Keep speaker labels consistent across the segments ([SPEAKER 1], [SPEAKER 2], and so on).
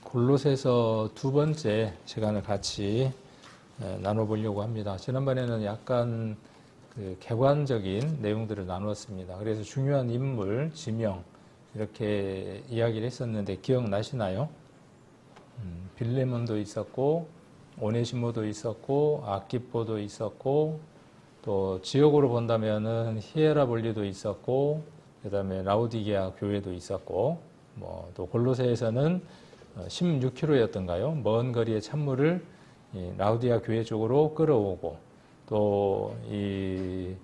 [SPEAKER 1] 골로새서 두 번째 시간을 같이 나눠보려고 합니다. 지난번에는 약간 객관적인 내용들을 나누었습니다. 그래서 중요한 인물, 지명 이렇게 이야기를 했었는데 기억나시나요? 빌레몬도 있었고 오네시모도 있었고 아키포도 있었고 또 지역으로 본다면은 히에라볼리도 있었고 그다음에 라우디게아 교회도 있었고 또 골로새에서는 16km였던가요? 먼 거리의 찬물을 라우디게아 교회 쪽으로 끌어오고 또 이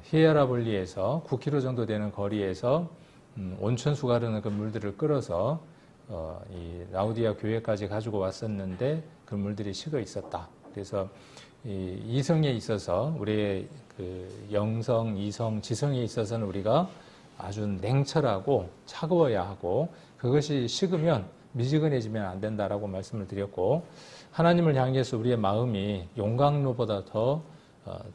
[SPEAKER 1] 히에라볼리에서 9km 정도 되는 거리에서 온천수가 흐르는 그 물들을 끌어서 이 라우디게아 교회까지 가지고 왔었는데 그 물들이 식어 있었다. 그래서 이 이성에 있어서 우리의 그 영성, 이성, 지성에 있어서는 우리가 아주 냉철하고 차가워야 하고 그것이 식으면 미지근해지면 안 된다라고 말씀을 드렸고 하나님을 향해서 우리의 마음이 용광로보다 더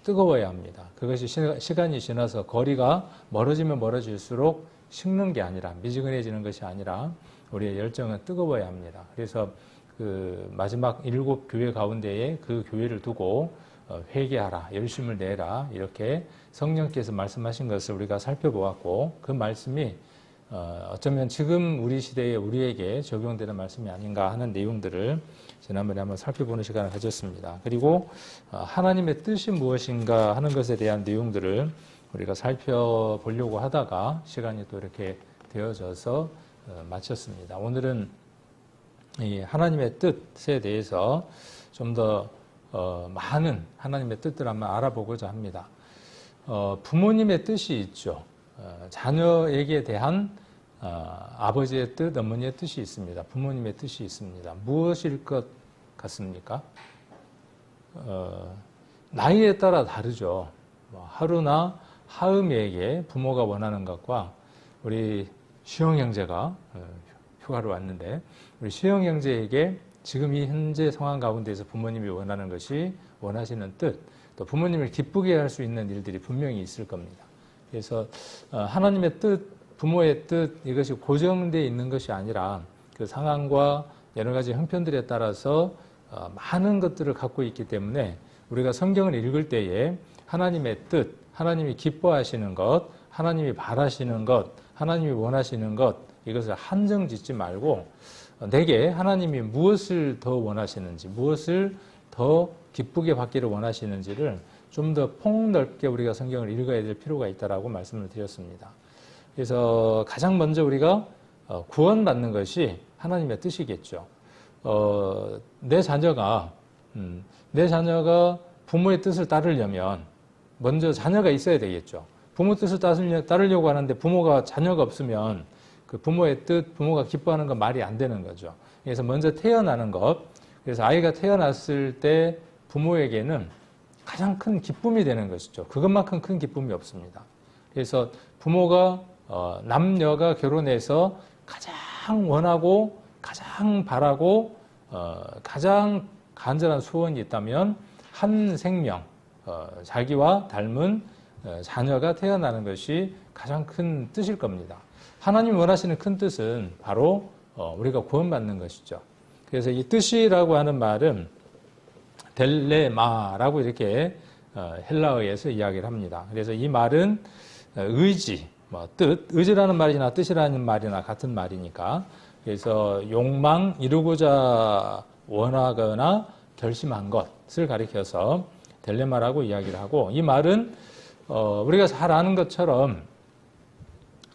[SPEAKER 1] 뜨거워야 합니다. 그것이 시간이 지나서 거리가 멀어지면 멀어질수록 식는 게 아니라 미지근해지는 것이 아니라 우리의 열정은 뜨거워야 합니다. 그래서 그 마지막 7교회 가운데에 그 교회를 두고 회개하라, 열심을 내라 이렇게 성령께서 말씀하신 것을 우리가 살펴보았고 그 말씀이 어쩌면 지금 우리 시대에 우리에게 적용되는 말씀이 아닌가 하는 내용들을 지난번에 한번 살펴보는 시간을 가졌습니다. 그리고 하나님의 뜻이 무엇인가 하는 것에 대한 내용들을 우리가 살펴보려고 하다가 시간이 또 이렇게 되어져서 마쳤습니다. 오늘은 이 하나님의 뜻에 대해서 좀 더 많은 하나님의 뜻들을 한번 알아보고자 합니다. 부모님의 뜻이 있죠. 자녀에게 대한 아버지의 뜻, 어머니의 뜻이 있습니다. 부모님의 뜻이 있습니다. 무엇일 것 같습니까? 나이에 따라 다르죠. 하루나 하음이에게 부모가 원하는 것과 우리 시영 형제가 휴가로 왔는데 우리 시영 형제에게 지금 이 현재 상황 가운데에서 부모님이 원하는 것이 원하시는 뜻, 또 부모님을 기쁘게 할 수 있는 일들이 분명히 있을 겁니다. 그래서 하나님의 뜻, 부모의 뜻 이것이 고정되어 있는 것이 아니라 그 상황과 여러 가지 형편들에 따라서 많은 것들을 갖고 있기 때문에 우리가 성경을 읽을 때에 하나님의 뜻, 하나님이 기뻐하시는 것, 하나님이 바라시는 것, 하나님이 원하시는 것 이것을 한정 짓지 말고 내게 하나님이 무엇을 더 원하시는지, 무엇을 더 기쁘게 받기를 원하시는지를 좀 더 폭넓게 우리가 성경을 읽어야 될 필요가 있다라고 말씀을 드렸습니다. 그래서 가장 먼저 우리가 구원받는 것이 하나님의 뜻이겠죠. 내 자녀가 부모의 뜻을 따르려면 먼저 자녀가 있어야 되겠죠. 부모 뜻을 따르려고 하는데 부모가 자녀가 없으면 그 부모의 뜻, 부모가 기뻐하는 건 말이 안 되는 거죠. 그래서 먼저 태어나는 것, 그래서 아이가 태어났을 때 부모에게는 가장 큰 기쁨이 되는 것이죠. 그것만큼 큰 기쁨이 없습니다. 그래서 부모가 남녀가 결혼해서 가장 원하고 가장 바라고 가장 간절한 소원이 있다면 한 생명, 자기와 닮은 자녀가 태어나는 것이 가장 큰 뜻일 겁니다. 하나님이 원하시는 큰 뜻은 바로 우리가 구원받는 것이죠. 그래서 이 뜻이라고 하는 말은 델레마라고 이렇게 헬라어에서 이야기를 합니다. 그래서 이 말은 의지, 뜻, 의지라는 말이나 뜻이라는 말이나 같은 말이니까 그래서 욕망, 이루고자 원하거나 결심한 것을 가리켜서 델레마라고 이야기를 하고 이 말은 우리가 잘 아는 것처럼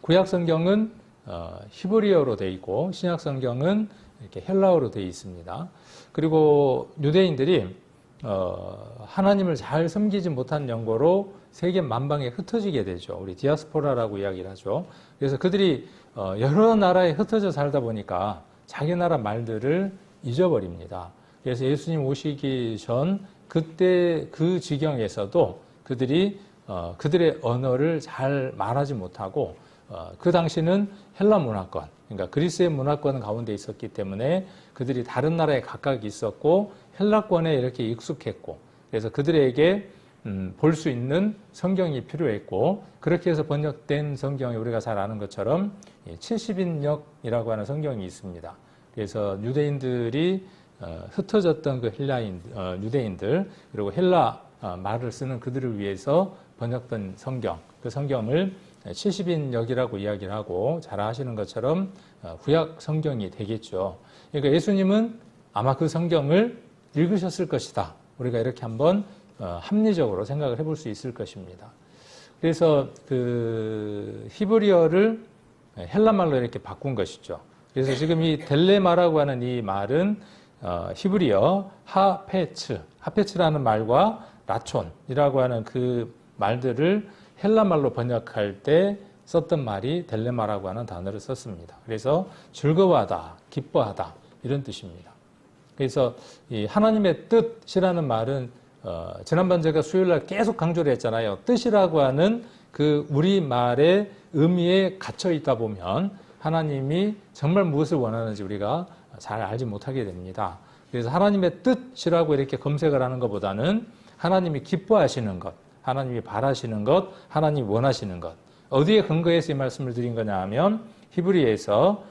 [SPEAKER 1] 구약 성경은 히브리어로 되어 있고 신약 성경은 이렇게 헬라어로 되어 있습니다. 그리고 유대인들이 하나님을 잘 섬기지 못한 연고로 세계 만방에 흩어지게 되죠. 우리 디아스포라라고 이야기를 하죠. 그래서 그들이 여러 나라에 흩어져 살다 보니까 자기 나라 말들을 잊어버립니다. 그래서 예수님 오시기 전 그때 그 지경에서도 그들이 그들의 언어를 잘 말하지 못하고 그 당시는 헬라 문화권, 그러니까 그리스의 문화권 가운데 있었기 때문에 그들이 다른 나라에 각각 있었고 헬라권에 이렇게 익숙했고 그래서 그들에게 볼 수 있는 성경이 필요했고 그렇게 해서 번역된 성경이 우리가 잘 아는 것처럼 70인역이라고 하는 성경이 있습니다. 그래서 유대인들이 흩어졌던 그 유대인들 그리고 헬라 말을 쓰는 그들을 위해서 번역된 성경, 그 성경을 70인역이라고 이야기를 하고 잘 아시는 것처럼 구약 성경이 되겠죠. 그러니까 예수님은 아마 그 성경을 읽으셨을 것이다. 우리가 이렇게 한번 합리적으로 생각을 해볼 수 있을 것입니다. 그래서 그 히브리어를 헬라말로 이렇게 바꾼 것이죠. 그래서 지금 이 델레마라고 하는 이 말은 히브리어 하페츠라는 말과 라촌이라고 하는 그 말들을 헬라말로 번역할 때 썼던 말이 델레마라고 하는 단어를 썼습니다. 그래서 즐거워하다, 기뻐하다 이런 뜻입니다. 그래서 이 하나님의 뜻이라는 말은 지난번 제가 수요일날 계속 강조를 했잖아요. 뜻이라고 하는 그 우리말의 의미에 갇혀 있다 보면 하나님이 정말 무엇을 원하는지 우리가 잘 알지 못하게 됩니다. 그래서 하나님의 뜻이라고 이렇게 검색을 하는 것보다는 하나님이 기뻐하시는 것, 하나님이 바라시는 것, 하나님이 원하시는 것. 어디에 근거해서 이 말씀을 드린 거냐 하면 히브리에서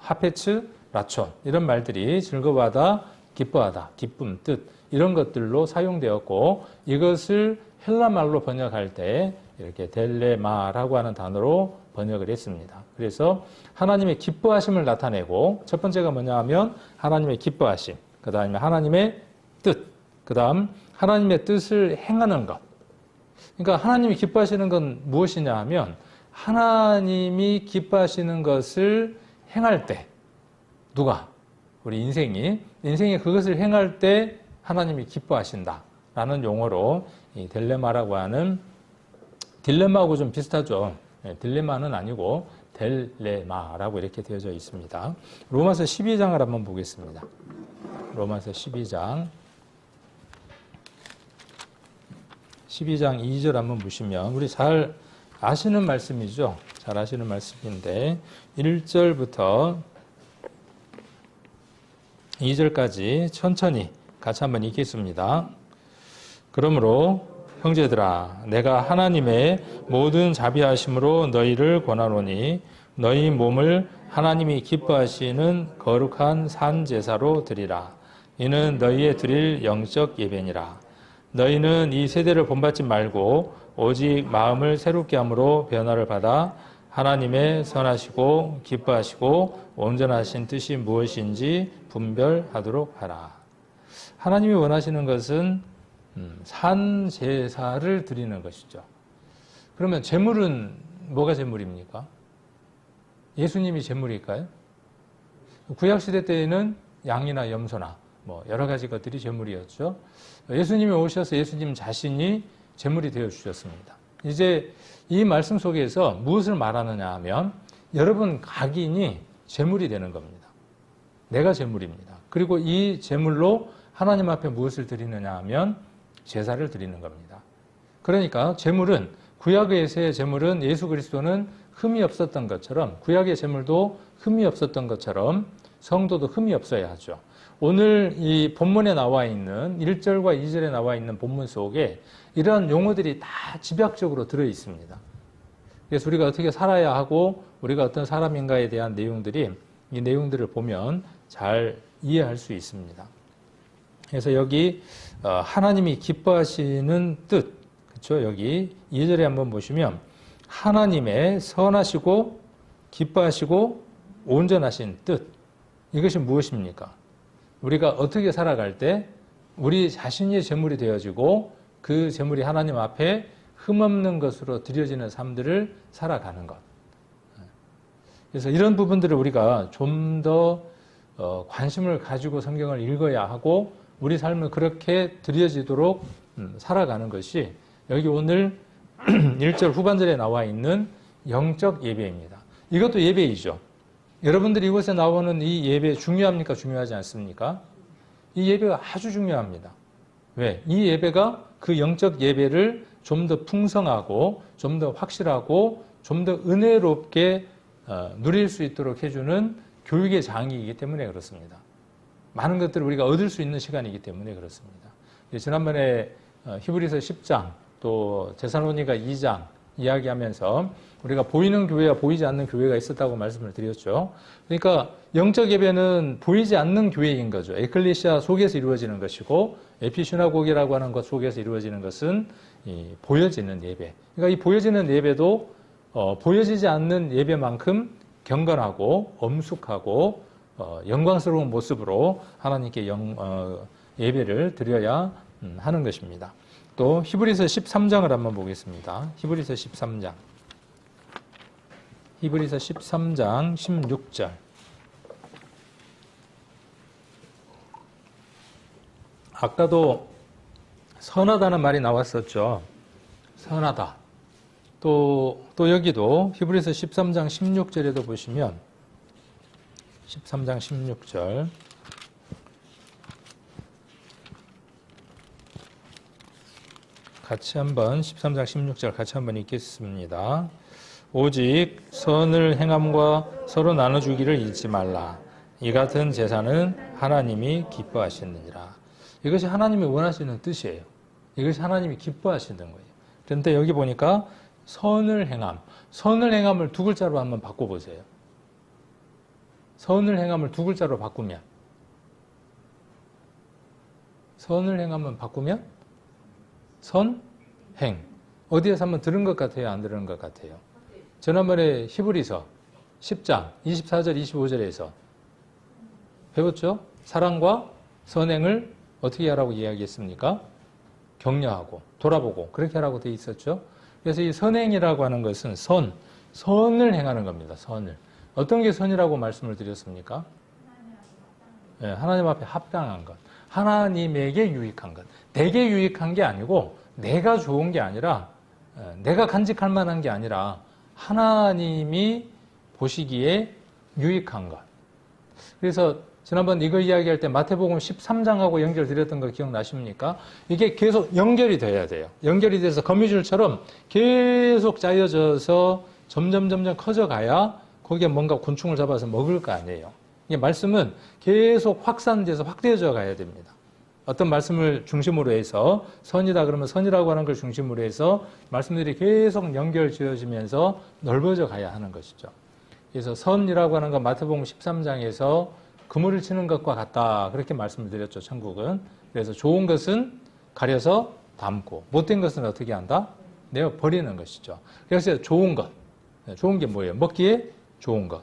[SPEAKER 1] 하페츠, 라촌 이런 말들이 즐거워하다, 기뻐하다, 기쁨, 뜻 이런 것들로 사용되었고 이것을 헬라말로 번역할 때 이렇게 델레마라고 하는 단어로 번역을 했습니다. 그래서 하나님의 기뻐하심을 나타내고 첫 번째가 뭐냐 하면 하나님의 기뻐하심, 그 다음에 하나님의 뜻, 그 다음 하나님의 뜻을 행하는 것. 그러니까 하나님이 기뻐하시는 건 무엇이냐 하면 하나님이 기뻐하시는 것을 행할 때 누가? 우리 인생이 그것을 행할 때 하나님이 기뻐하신다라는 용어로 이 딜레마라고 하는 딜레마하고 좀 비슷하죠. 딜레마는 아니고 델레마라고 이렇게 되어져 있습니다. 로마서 12장을 한번 보겠습니다. 로마서 12장 2절 한번 보시면 우리 잘 아시는 말씀이죠. 잘 아시는 말씀인데 1절부터 2절까지 천천히 같이 한번 읽겠습니다. 그러므로 형제들아 내가 하나님의 모든 자비하심으로 너희를 권하노니 너희 몸을 하나님이 기뻐하시는 거룩한 산 제사로 드리라. 이는 너희의 드릴 영적 예배니라. 너희는 이 세대를 본받지 말고 오직 마음을 새롭게 함으로 변화를 받아 하나님의 선하시고 기뻐하시고 온전하신 뜻이 무엇인지 분별하도록 하라. 하나님이 원하시는 것은 산 제사를 드리는 것이죠. 그러면 제물은 뭐가 제물입니까? 예수님이 제물일까요? 구약시대 때에는 양이나 염소나 뭐 여러 가지 것들이 제물이었죠. 예수님이 오셔서 예수님 자신이 제물이 되어 주셨습니다. 이제 이 말씀 속에서 무엇을 말하느냐 하면 여러분 각인이 제물이 되는 겁니다. 내가 제물입니다. 그리고 이 제물로 하나님 앞에 무엇을 드리느냐 하면 제사를 드리는 겁니다. 그러니까 제물은 구약에서의 제물은 예수 그리스도는 흠이 없었던 것처럼 구약의 제물도 흠이 없었던 것처럼 성도도 흠이 없어야 하죠. 오늘 이 본문에 나와 있는 1절과 2절에 나와 있는 본문 속에 이런 용어들이 다 집약적으로 들어 있습니다. 그래서 우리가 어떻게 살아야 하고 우리가 어떤 사람인가에 대한 내용들이 이 내용들을 보면 잘 이해할 수 있습니다. 그래서 여기 하나님이 기뻐하시는 뜻, 그렇죠? 여기 2절에 한번 보시면 하나님의 선하시고 기뻐하시고 온전하신 뜻, 이것이 무엇입니까? 우리가 어떻게 살아갈 때 우리 자신이 제물이 되어지고 그 제물이 하나님 앞에 흠없는 것으로 드려지는 삶들을 살아가는 것. 그래서 이런 부분들을 우리가 좀 더 관심을 가지고 성경을 읽어야 하고 우리 삶을 그렇게 드려지도록 살아가는 것이 여기 오늘 1절 후반절에 나와 있는 영적 예배입니다. 이것도 예배이죠. 여러분들이 이곳에 나오는 이 예배 중요합니까? 중요하지 않습니까? 이 예배가 아주 중요합니다. 왜? 이 예배가 그 영적 예배를 좀 더 풍성하고 좀 더 확실하고 좀 더 은혜롭게 누릴 수 있도록 해주는 교육의 장이기 때문에 그렇습니다. 많은 것들을 우리가 얻을 수 있는 시간이기 때문에 그렇습니다. 지난번에 히브리서 10장 또 데살로니가 2장 이야기하면서 우리가 보이는 교회와 보이지 않는 교회가 있었다고 말씀을 드렸죠. 그러니까 영적 예배는 보이지 않는 교회인 거죠. 에클레시아 속에서 이루어지는 것이고 에피슈나고기라고 하는 것 속에서 이루어지는 것은 이 보여지는 예배. 그러니까 이 보여지는 예배도 보여지지 않는 예배만큼 경건하고 엄숙하고 영광스러운 모습으로 하나님께 예배를 드려야 하는 것입니다. 또 히브리서 13장을 한번 보겠습니다. 히브리서 13장 16절. 아까도 선하다는 말이 나왔었죠. 선하다. 또 여기도 히브리서 13장 16절에도 보시면 13장 16절 같이 한번 13장 16절 같이 한번 읽겠습니다. 오직 선을 행함과 서로 나눠주기를 잊지 말라. 이 같은 제사는 하나님이 기뻐하시느니라. 이것이 하나님이 원하시는 뜻이에요. 이것이 하나님이 기뻐하시는 거예요. 그런데 여기 보니까 선을 행함. 선을 행함을 두 글자로 한번 바꿔보세요. 선을 행함을 두 글자로 바꾸면 선을 행함을 바꾸면 선행. 어디에서 한번 들은 것 같아요? 안 들은 것 같아요? 지난번에 히브리서 10장 24절 25절에서 배웠죠? 사랑과 선행을 어떻게 하라고 이야기했습니까? 격려하고 돌아보고 그렇게 하라고 되어 있었죠. 그래서 이 선행이라고 하는 것은 선을 행하는 겁니다. 선을. 어떤 게 선이라고 말씀을 드렸습니까? 네, 하나님 앞에 합당한 것. 하나님에게 유익한 것. 내게 유익한 게 아니고 내가 좋은 게 아니라 내가 간직할 만한 게 아니라 하나님이 보시기에 유익한 것. 그래서 지난번 이거 이야기할 때 마태복음 13장하고 연결드렸던 거 기억나십니까? 이게 계속 연결이 돼야 돼요. 연결이 돼서 거미줄처럼 계속 짜여져서 점점 커져가야 거기에 뭔가 곤충을 잡아서 먹을 거 아니에요. 이게 말씀은 계속 확산돼서 확대해져 가야 됩니다. 어떤 말씀을 중심으로 해서 선이다 그러면 선이라고 하는 걸 중심으로 해서 말씀들이 계속 연결지어지면서 넓어져 가야 하는 것이죠. 그래서 선이라고 하는 건 마태복음 13장에서 그물을 치는 것과 같다. 그렇게 말씀을 드렸죠, 천국은. 그래서 좋은 것은 가려서 담고 못된 것은 어떻게 한다? 내어 버리는 것이죠. 그래서 좋은 것. 좋은 게 뭐예요? 먹기에 좋은 것.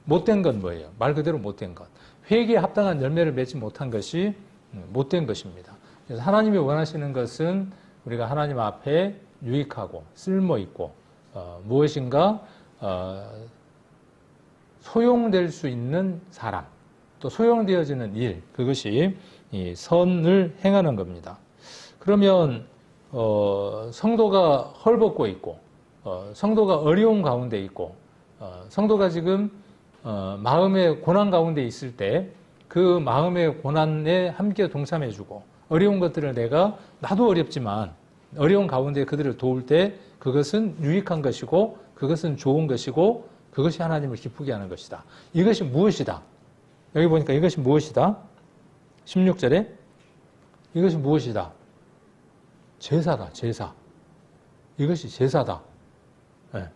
[SPEAKER 1] 못된 건 뭐예요? 말 그대로 못된 것. 회개에 합당한 열매를 맺지 못한 것이 못된 것입니다. 그래서 하나님이 원하시는 것은 우리가 하나님 앞에 유익하고 쓸모있고 무엇인가 소용될 수 있는 사람, 또 소용되어지는 일, 그것이 이 선을 행하는 겁니다. 그러면 성도가 헐벗고 있고 성도가 어려운 가운데 있고 성도가 지금 마음의 고난 가운데 있을 때 그 마음의 고난에 함께 동참해주고 어려운 것들을 나도 어렵지만 어려운 가운데 그들을 도울 때 그것은 유익한 것이고 그것은 좋은 것이고 그것이 하나님을 기쁘게 하는 것이다. 이것이 무엇이다? 여기 보니까 이것이 무엇이다? 16절에 이것이 무엇이다? 제사다. 제사. 이것이 제사다. 네.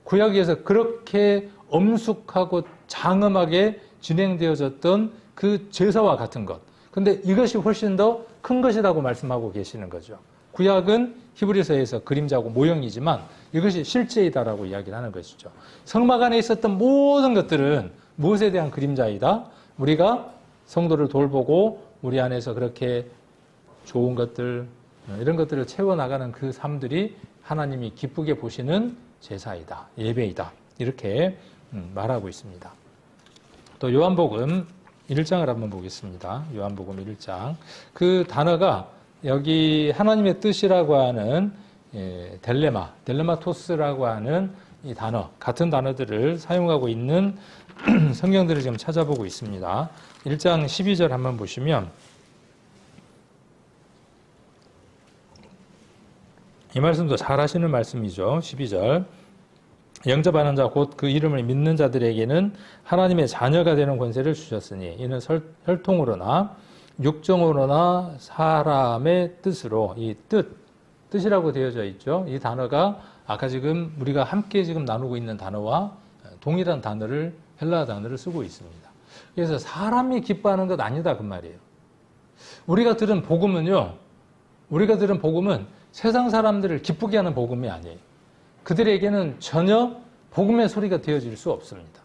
[SPEAKER 1] 구약에서 그렇게 엄숙하고 장엄하게 진행되어졌던 그 제사와 같은 것. 근데 이것이 훨씬 더 큰 것이라고 말씀하고 계시는 거죠. 구약은 히브리서에서 그림자고 모형이지만 이것이 실제이다라고 이야기를 하는 것이죠. 성막 안에 있었던 모든 것들은 무엇에 대한 그림자이다? 우리가 성도를 돌보고 우리 안에서 그렇게 좋은 것들, 이런 것들을 채워나가는 그 삶들이 하나님이 기쁘게 보시는 제사이다, 예배이다. 이렇게 말하고 있습니다. 또 요한복음 1장을 한번 보겠습니다. 요한복음 1장. 그 단어가 여기 하나님의 뜻이라고 하는 델레마토스라고 하는 이 단어, 같은 단어들을 사용하고 있는 성경들을 지금 찾아보고 있습니다. 1장 12절 한번 보시면 이 말씀도 잘 하시는 말씀이죠. 12절. 영접하는 자 곧 그 이름을 믿는 자들에게는 하나님의 자녀가 되는 권세를 주셨으니 이는 혈통으로나 육정으로나 사람의 뜻으로 이 뜻이라고 되어져 있죠. 이 단어가 아까 지금 우리가 함께 지금 나누고 있는 단어와 동일한 단어를 헬라어 단어를 쓰고 있습니다. 그래서 사람이 기뻐하는 것 아니다 그 말이에요. 우리가 들은 복음은 세상 사람들을 기쁘게 하는 복음이 아니에요. 그들에게는 전혀 복음의 소리가 되어질 수 없습니다.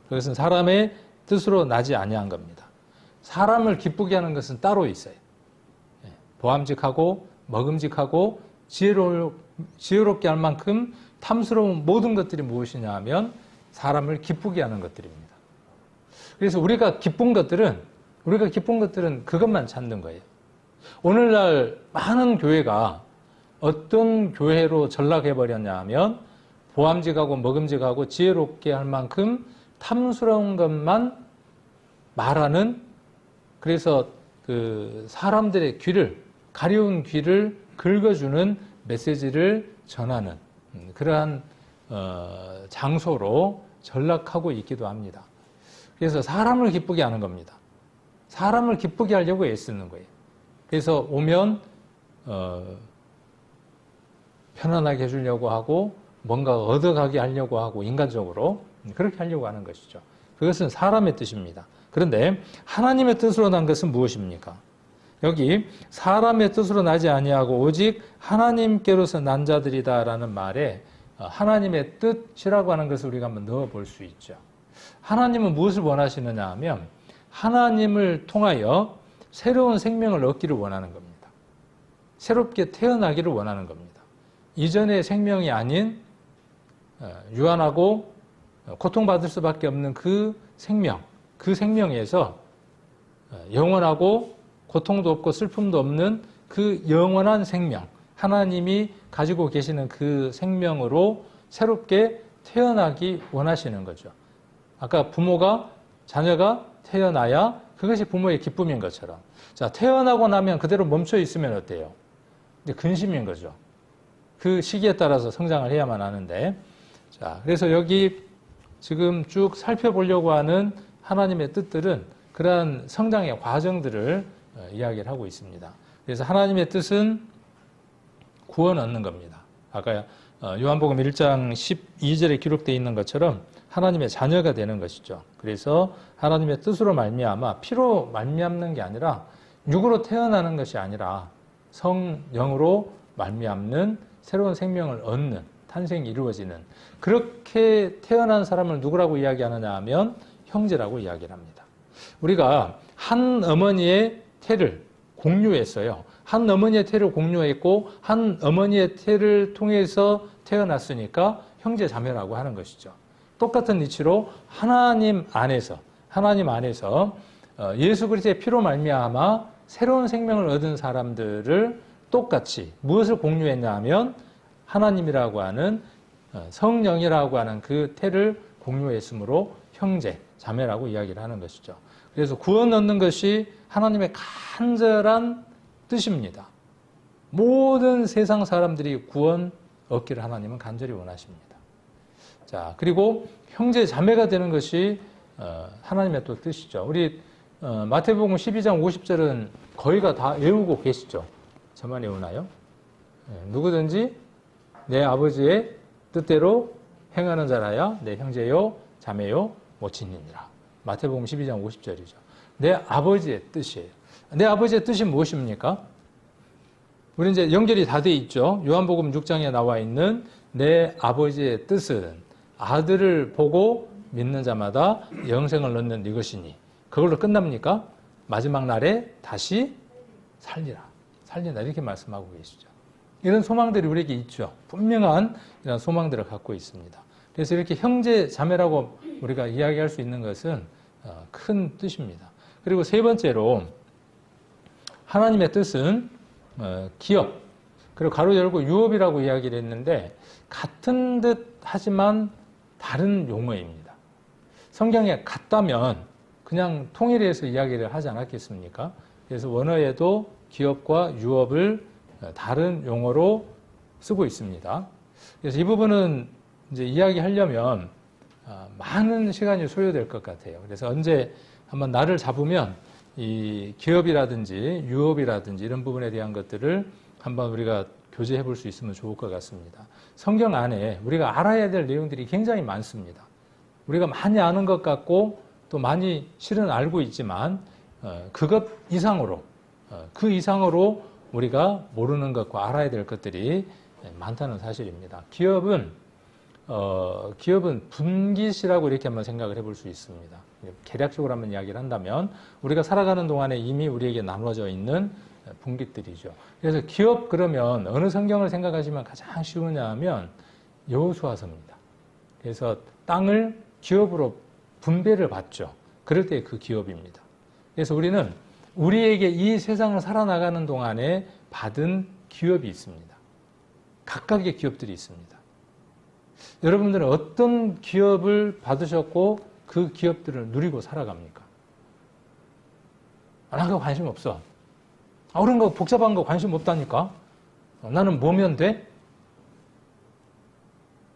[SPEAKER 1] 그것은 사람의 뜻으로 나지 아니한 겁니다. 사람을 기쁘게 하는 것은 따로 있어요. 보암직하고 먹음직하고 지혜롭게 할 만큼 탐스러운 모든 것들이 무엇이냐 하면 사람을 기쁘게 하는 것들입니다. 그래서 우리가 기쁜 것들은 그것만 찾는 거예요. 오늘날 많은 교회가 어떤 교회로 전락해버렸냐 하면 보암직하고 먹음직하고 지혜롭게 할 만큼 탐스러운 것만 말하는, 그래서 그 사람들의 가려운 귀를 긁어주는 메시지를 전하는 그러한 장소로 전락하고 있기도 합니다. 그래서 사람을 기쁘게 하는 겁니다. 사람을 기쁘게 하려고 애쓰는 거예요. 그래서 오면 편안하게 해주려고 하고 뭔가 얻어가게 하려고 하고 인간적으로 그렇게 하려고 하는 것이죠. 그것은 사람의 뜻입니다. 그런데 하나님의 뜻으로 난 것은 무엇입니까? 여기 사람의 뜻으로 나지 아니하고 오직 하나님께로서 난 자들이다라는 말에 하나님의 뜻이라고 하는 것을 우리가 한번 넣어볼 수 있죠. 하나님은 무엇을 원하시느냐 하면 하나님을 통하여 새로운 생명을 얻기를 원하는 겁니다. 새롭게 태어나기를 원하는 겁니다. 이전의 생명이 아닌 유한하고 고통받을 수밖에 없는 그 생명에서 영원하고 고통도 없고 슬픔도 없는 그 영원한 생명, 하나님이 가지고 계시는 그 생명으로 새롭게 태어나기 원하시는 거죠. 아까 자녀가 태어나야 그것이 부모의 기쁨인 것처럼. 자, 태어나고 나면 그대로 멈춰 있으면 어때요? 이제 근심인 거죠. 그 시기에 따라서 성장을 해야만 하는데. 자, 그래서 여기 지금 쭉 살펴보려고 하는 하나님의 뜻들은 그러한 성장의 과정들을 이야기를 하고 있습니다. 그래서 하나님의 뜻은 구원 얻는 겁니다. 아까 요한복음 1장 12절에 기록되어 있는 것처럼 하나님의 자녀가 되는 것이죠. 그래서 하나님의 뜻으로 말미암아 피로 말미암는 게 아니라 육으로 태어나는 것이 아니라 성령으로 말미암는 새로운 생명을 얻는 탄생이 이루어지는, 그렇게 태어난 사람을 누구라고 이야기하느냐 하면 형제라고 이야기를 합니다. 우리가 한 어머니의 태를 공유했어요. 한 어머니의 태를 공유했고 한 어머니의 태를 통해서 태어났으니까 형제 자매라고 하는 것이죠. 똑같은 이치로 하나님 안에서 예수 그리스도의 피로 말미암아 새로운 생명을 얻은 사람들을 똑같이 무엇을 공유했냐 하면 하나님이라고 하는 성령이라고 하는 그 태를 공유했으므로 형제, 자매라고 이야기를 하는 것이죠. 그래서 구원 얻는 것이 하나님의 간절한 뜻입니다. 모든 세상 사람들이 구원 얻기를 하나님은 간절히 원하십니다. 자, 그리고 형제, 자매가 되는 것이 하나님의 또 뜻이죠. 우리 마태복음 12장 50절은 거의가 다 외우고 계시죠? 저만 외우나요? 누구든지 내 아버지의 뜻대로 행하는 자라야 내 형제요, 자매요, 모친이니라. 마태복음 12장 50절이죠. 내 아버지의 뜻이에요. 내 아버지의 뜻이 무엇입니까? 우리 이제 연결이 다 돼 있죠. 요한복음 6장에 나와 있는 내 아버지의 뜻은 아들을 보고 믿는 자마다 영생을 얻는 이것이니, 그걸로 끝납니까? 마지막 날에 다시 살린다 이렇게 말씀하고 계시죠. 이런 소망들이 우리에게 있죠. 분명한 이런 소망들을 갖고 있습니다. 그래서 이렇게 형제 자매라고 우리가 이야기할 수 있는 것은 큰 뜻입니다. 그리고 세 번째로 하나님의 뜻은 기업, 그리고 가로 열고 유업이라고 이야기를 했는데 같은 듯 하지만 다른 용어입니다. 성경에 같다면 그냥 통일해서 이야기를 하지 않았겠습니까? 그래서 원어에도 기업과 유업을 다른 용어로 쓰고 있습니다. 그래서 이 부분은 이제 이야기하려면 많은 시간이 소요될 것 같아요. 그래서 언제 한번 날을 잡으면 이 기업이라든지 유업이라든지 이런 부분에 대한 것들을 한번 우리가 교제해 볼 수 있으면 좋을 것 같습니다. 성경 안에 우리가 알아야 될 내용들이 굉장히 많습니다. 우리가 많이 아는 것 같고 또 많이 실은 알고 있지만 그것 이상으로 그 이상으로 우리가 모르는 것과 알아야 될 것들이 많다는 사실입니다. 기업은 분깃이라고 이렇게 한번 생각을 해볼 수 있습니다. 개략적으로 한번 이야기를 한다면 우리가 살아가는 동안에 이미 우리에게 나눠져 있는 분깃들이죠. 그래서 기업 그러면 어느 성경을 생각하시면 가장 쉬우냐 하면 여호수아서입니다. 그래서 땅을 기업으로 분배를 받죠. 그럴 때 그 기업입니다. 그래서 우리는 우리에게 이 세상을 살아나가는 동안에 받은 기업이 있습니다. 각각의 기업들이 있습니다. 여러분들은 어떤 기업을 받으셨고 그 기업들을 누리고 살아갑니까? 난 그거 관심 없어. 그런 거 복잡한 거 관심 없다니까. 나는 뭐면 돼?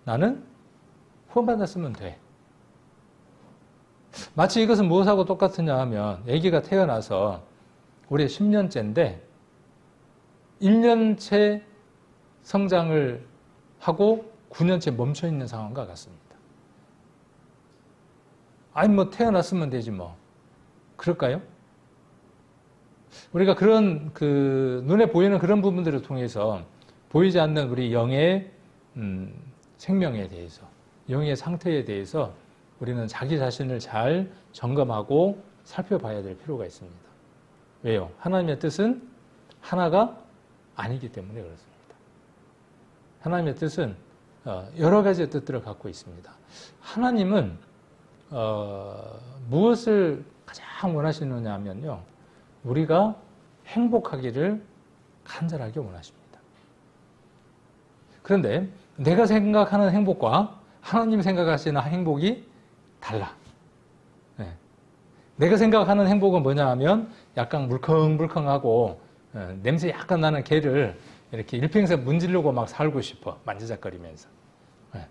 [SPEAKER 1] 나는 후원받았으면 돼. 마치 이것은 무엇하고 똑같으냐 하면 아기가 태어나서 올해 10년째인데 1년째 성장을 하고 9년째 멈춰있는 상황과 같습니다. 뭐 태어났으면 되지 뭐. 그럴까요? 우리가 그런 눈에 보이는 그런 부분들을 통해서 보이지 않는 우리 영의 생명에 대해서, 영의 상태에 대해서 우리는 자기 자신을 잘 점검하고 살펴봐야 될 필요가 있습니다. 왜요? 하나님의 뜻은 하나가 아니기 때문에 그렇습니다. 하나님의 뜻은 여러 가지의 뜻들을 갖고 있습니다. 하나님은 무엇을 가장 원하시느냐 하면요, 우리가 행복하기를 간절하게 원하십니다. 그런데 내가 생각하는 행복과 하나님 생각하시는 행복이 달라. 네. 내가 생각하는 행복은 뭐냐 하면 약간 물컹물컹하고 냄새 약간 나는 개를 이렇게 일평생 문지르고 막 살고 싶어. 만지작거리면서. 네.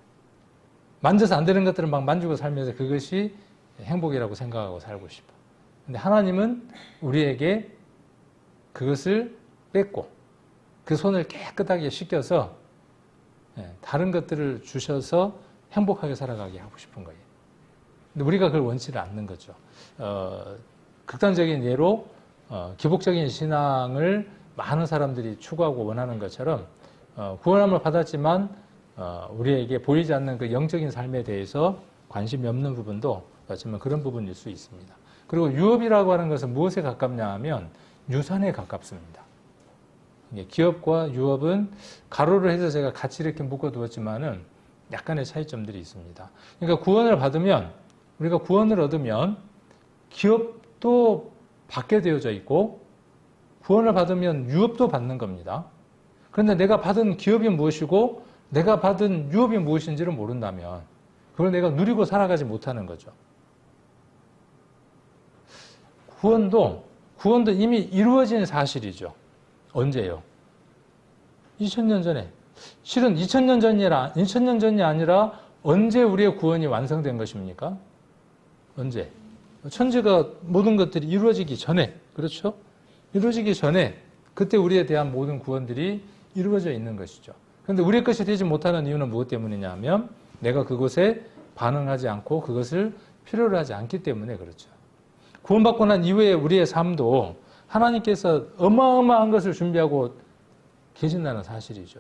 [SPEAKER 1] 만져서 안 되는 것들을 막 만지고 살면서 그것이 행복이라고 생각하고 살고 싶어. 근데 하나님은 우리에게 그것을 뺏고 그 손을 깨끗하게 씻겨서 다른 것들을 주셔서 행복하게 살아가게 하고 싶은 거예요. 근데 우리가 그걸 원치를 않는 거죠. 극단적인 예로 기복적인 신앙을 많은 사람들이 추구하고 원하는 것처럼 구원함을 받았지만 우리에게 보이지 않는 그 영적인 삶에 대해서 관심이 없는 부분도 하지만 그런 부분일 수 있습니다. 그리고 유업이라고 하는 것은 무엇에 가깝냐 하면 유산에 가깝습니다. 기업과 유업은 가로를 해서 제가 같이 이렇게 묶어두었지만은 약간의 차이점들이 있습니다. 그러니까 구원을 받으면, 우리가 구원을 얻으면 기업도 받게 되어져 있고 구원을 받으면 유업도 받는 겁니다. 그런데 내가 받은 기업이 무엇이고 내가 받은 유업이 무엇인지를 모른다면 그걸 내가 누리고 살아가지 못하는 거죠. 구원도 이미 이루어진 사실이죠. 언제요? 2000년 전에. 실은 2000년 전이 아니라 언제 우리의 구원이 완성된 것입니까? 언제? 천지가 모든 것들이 이루어지기 전에, 그렇죠? 이루어지기 전에 그때 우리에 대한 모든 구원들이 이루어져 있는 것이죠. 그런데 우리의 것이 되지 못하는 이유는 무엇 때문이냐 하면 내가 그것에 반응하지 않고 그것을 필요로 하지 않기 때문에 그렇죠. 구원받고 난 이후에 우리의 삶도 하나님께서 어마어마한 것을 준비하고 계신다는 사실이죠.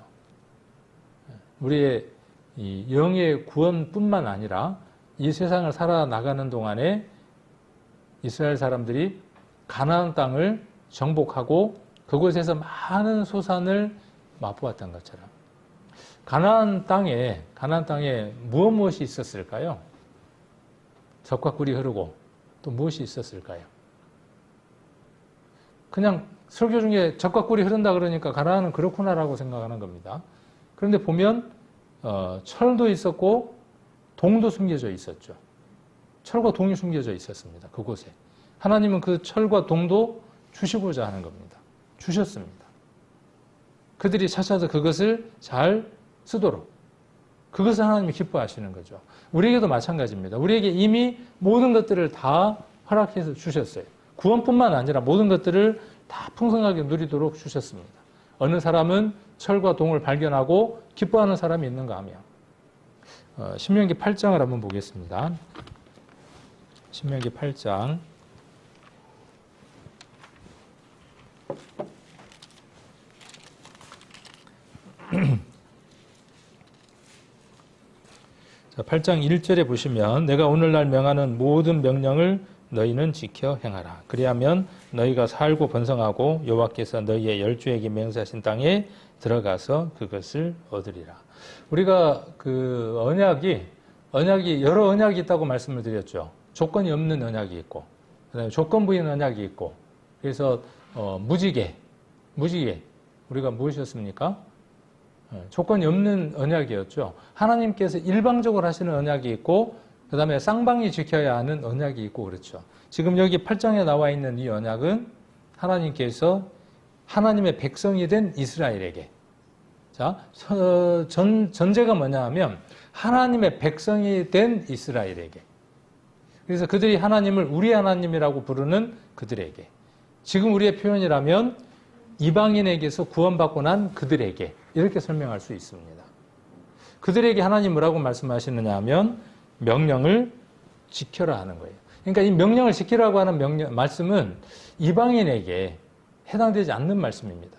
[SPEAKER 1] 우리의 이 영의 구원뿐만 아니라 이 세상을 살아나가는 동안에 이스라엘 사람들이 가나안 땅을 정복하고 그곳에서 많은 소산을 맛보았던 것처럼 가나안 땅에 무엇이 있었을까요? 젖과 꿀이 흐르고 또 무엇이 있었을까요? 그냥 설교 중에 젖과 꿀이 흐른다 그러니까 가나안은 그렇구나라고 생각하는 겁니다. 그런데 보면 철도 있었고 동도 숨겨져 있었죠. 철과 동이 숨겨져 있었습니다. 그곳에. 하나님은 그 철과 동도 주시고자 하는 겁니다. 주셨습니다. 그들이 찾아서 그것을 잘 쓰도록. 그것을 하나님이 기뻐하시는 거죠. 우리에게도 마찬가지입니다. 우리에게 이미 모든 것들을 다 허락해서 주셨어요. 구원뿐만 아니라 모든 것들을 다 풍성하게 누리도록 주셨습니다. 어느 사람은 철과 동을 발견하고 기뻐하는 사람이 있는가 하며 신명기 8장을 한번 보겠습니다. 신명기 8장 자, 8장 1절에 보시면 내가 오늘날 명하는 모든 명령을 너희는 지켜 행하라. 그리하면 너희가 살고 번성하고 여호와께서 너희의 열주에게 맹세하신 땅에 들어가서 그것을 얻으리라. 우리가 그 언약이 여러 언약이 있다고 말씀을 드렸죠. 조건이 없는 언약이 있고, 그다음에 조건부인 언약이 있고, 그래서 무지개 우리가 무엇이었습니까? 조건이 없는 언약이었죠. 하나님께서 일방적으로 하시는 언약이 있고 그 다음에 쌍방이 지켜야 하는 언약이 있고 그렇죠. 지금 여기 8장에 나와 있는 이 언약은 하나님께서 하나님의 백성이 된 이스라엘에게 자, 전제가 뭐냐 하면 하나님의 백성이 된 이스라엘에게 그래서 그들이 하나님을 우리 하나님이라고 부르는 그들에게 지금 우리의 표현이라면 이방인에게서 구원받고 난 그들에게 이렇게 설명할 수 있습니다. 그들에게 하나님 뭐라고 말씀하시느냐 하면 명령을 지켜라 하는 거예요. 그러니까 이 명령을 지키라고 하는 말씀은 이방인에게 해당되지 않는 말씀입니다.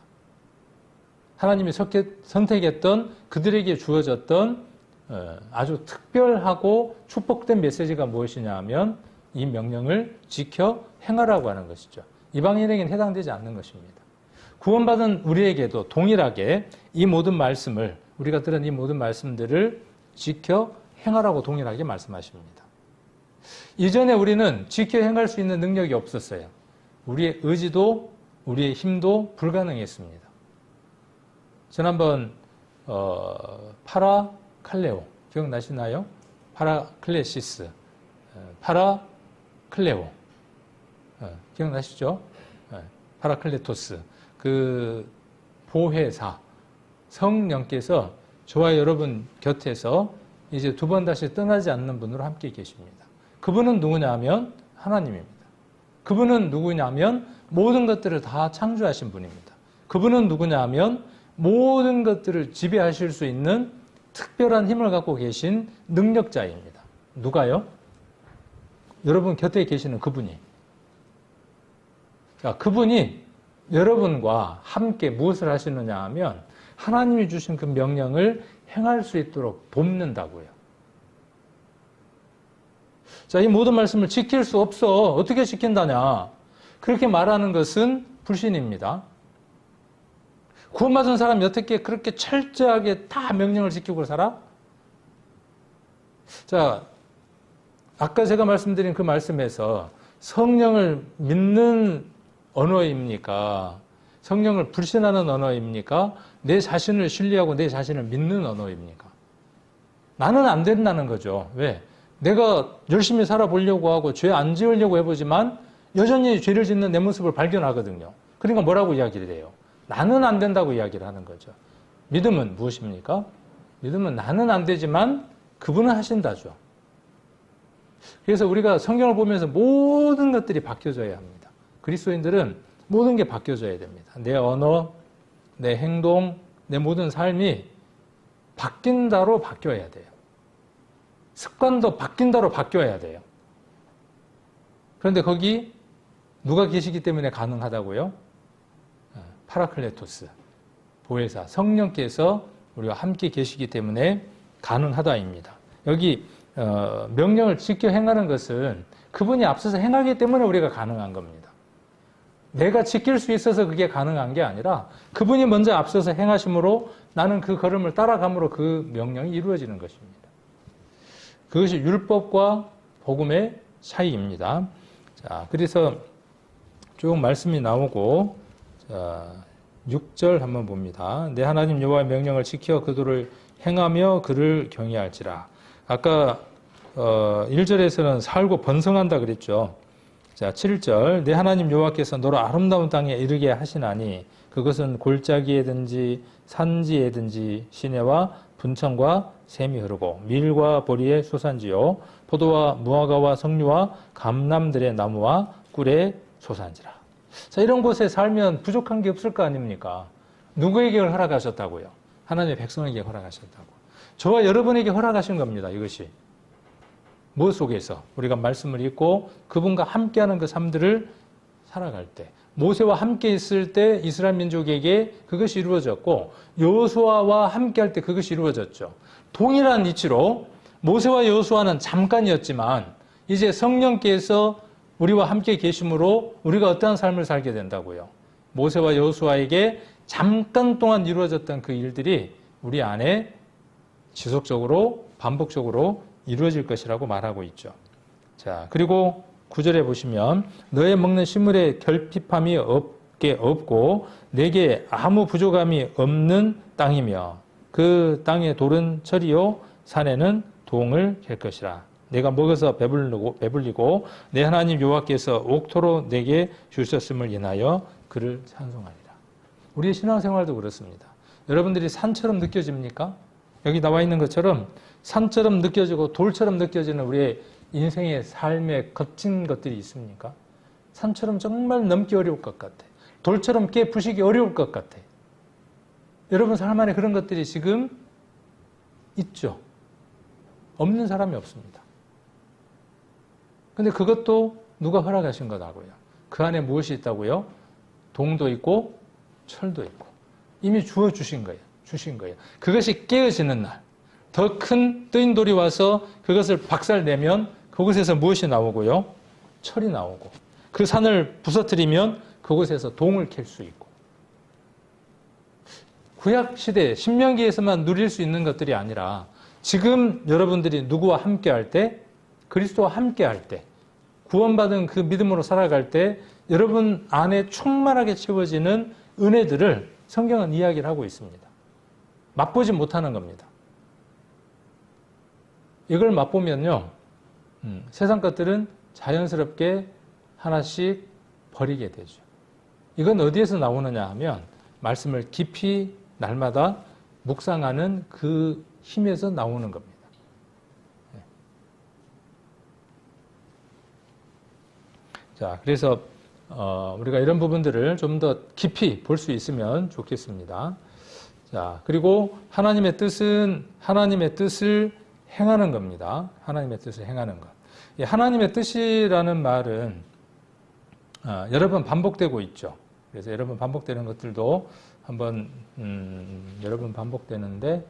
[SPEAKER 1] 하나님이 선택했던 그들에게 주어졌던 아주 특별하고 축복된 메시지가 무엇이냐 하면 이 명령을 지켜 행하라고 하는 것이죠. 이방인에게는 해당되지 않는 것입니다. 구원받은 우리에게도 동일하게 이 모든 말씀을 우리가 들은 이 모든 말씀들을 지켜 행하라고 동일하게 말씀하십니다. 이전에 우리는 지켜 행할 수 있는 능력이 없었어요. 우리의 의지도 우리의 힘도 불가능했습니다. 지난번 파라칼레오 기억나시나요? 파라클레시스, 파라클레오 기억나시죠? 파라클레토스 그 보혜사 성령께서 저와 여러분 곁에서 이제 두 번 다시 떠나지 않는 분으로 함께 계십니다. 그분은 누구냐 하면 하나님입니다. 그분은 누구냐 하면 모든 것들을 다 창조하신 분입니다. 그분은 누구냐 하면 모든 것들을 지배하실 수 있는 특별한 힘을 갖고 계신 능력자입니다. 누가요? 여러분 곁에 계시는 그분이. 자, 그분이 여러분과 함께 무엇을 하시느냐 하면 하나님이 주신 그 명령을 행할 수 있도록 돕는다고요. 자, 이 모든 말씀을 지킬 수 없어. 어떻게 지킨다냐? 그렇게 말하는 것은 불신입니다. 구원받은 사람이 어떻게 그렇게 철저하게 다 명령을 지키고 살아? 자, 아까 제가 말씀드린 그 말씀에서 성령을 믿는 언어입니까? 성령을 불신하는 언어입니까? 내 자신을 신뢰하고 내 자신을 믿는 언어입니까? 나는 안 된다는 거죠. 왜? 내가 열심히 살아보려고 하고 죄 안 지으려고 해보지만 여전히 죄를 짓는 내 모습을 발견하거든요. 그러니까 뭐라고 이야기를 해요? 나는 안 된다고 이야기를 하는 거죠. 믿음은 무엇입니까? 믿음은 나는 안 되지만 그분은 하신다죠. 그래서 우리가 성경을 보면서 모든 것들이 바뀌어져야 합니다. 그리스도인들은 모든 게 바뀌어져야 됩니다. 내 언어, 내 행동, 내 모든 삶이 바뀐다로 바뀌어야 돼요. 습관도 바뀐다로 바뀌어야 돼요. 그런데 거기 누가 계시기 때문에 가능하다고요? 파라클레토스, 보혜사, 성령께서 우리와 함께 계시기 때문에 가능하다입니다. 여기 명령을 지켜 행하는 것은 그분이 앞서서 행하기 때문에 우리가 가능한 겁니다. 내가 지킬 수 있어서 그게 가능한 게 아니라 그분이 먼저 앞서서 행하심으로 나는 그 걸음을 따라감으로 그 명령이 이루어지는 것입니다. 그것이 율법과 복음의 차이입니다. 자, 그래서 쭉 말씀이 나오고, 자, 6절 한번 봅니다. 내 하나님 여호와의 명령을 지켜 그들을 행하며 그를 경외할지라. 아까 1절에서는 살고 번성한다 그랬죠. 자, 7절 내 하나님 여호와께서 너로 아름다운 땅에 이르게 하시나니 그것은 골짜기에든지 산지에든지 시내와 분천과 샘이 흐르고 밀과 보리의 소산지요 포도와 무화과와 석류와 감람들의 나무와 꿀의 솟아난지라. 자, 이런 곳에 살면 부족한 게 없을 거 아닙니까? 누구에게 허락하셨다고요? 하나님의 백성에게 허락하셨다고. 저와 여러분에게 허락하신 겁니다. 이것이. 무엇 속에서? 우리가 말씀을 읽고 그분과 함께하는 그 삶들을 살아갈 때, 모세와 함께 있을 때 이스라엘 민족에게 그것이 이루어졌고, 여호수아와 함께할 때 그것이 이루어졌죠. 동일한 이치로 모세와 여호수아는 잠깐이었지만 이제 성령께서 우리와 함께 계심으로 우리가 어떠한 삶을 살게 된다고요. 모세와 여호수아에게 잠깐 동안 이루어졌던 그 일들이 우리 안에 지속적으로 반복적으로 이루어질 것이라고 말하고 있죠. 자, 그리고 9절에 보시면 너의 먹는 식물에 결핍함이 없고 내게 아무 부족함이 없는 땅이며 그 땅의 돌은 철이요 산에는 동을 갤 것이라. 내가 먹어서 배불리고 내 하나님 여호와께서 옥토로 내게 주셨음을 인하여 그를 찬송하리라. 우리의 신앙생활도 그렇습니다. 여러분들이 산처럼 느껴집니까? 여기 나와 있는 것처럼 산처럼 느껴지고 돌처럼 느껴지는 우리의 인생의 삶의 거친 것들이 있습니까? 산처럼 정말 넘기 어려울 것 같아. 돌처럼 깨부시기 어려울 것 같아. 여러분 삶 안에 그런 것들이 지금 있죠. 없는 사람이 없습니다. 근데 그것도 누가 허락하신 거다고요. 그 안에 무엇이 있다고요? 동도 있고 철도 있고 이미 주어 주신 거예요. 그것이 깨어지는 날, 더 큰 뜨인 돌이 와서 그것을 박살내면 그곳에서 무엇이 나오고요? 철이 나오고 그 산을 부서뜨리면 그곳에서 동을 캘 수 있고. 구약시대 신명기에서만 누릴 수 있는 것들이 아니라 지금 여러분들이 누구와 함께할 때, 그리스도와 함께할 때, 구원받은 그 믿음으로 살아갈 때 여러분 안에 충만하게 채워지는 은혜들을 성경은 이야기를 하고 있습니다. 맛보지 못하는 겁니다. 이걸 맛보면요, 세상 것들은 자연스럽게 하나씩 버리게 되죠. 이건 어디에서 나오느냐 하면 말씀을 깊이 날마다 묵상하는 그 힘에서 나오는 겁니다. 자, 그래서 우리가 이런 부분들을 좀 더 깊이 볼 수 있으면 좋겠습니다. 자, 그리고 하나님의 뜻은 하나님의 뜻을 행하는 겁니다. 하나님의 뜻을 행하는 것. 이 하나님의 뜻이라는 말은 여러 번 반복되고 있죠. 그래서 여러 번 반복되는 것들도 한번 여러 번 반복되는데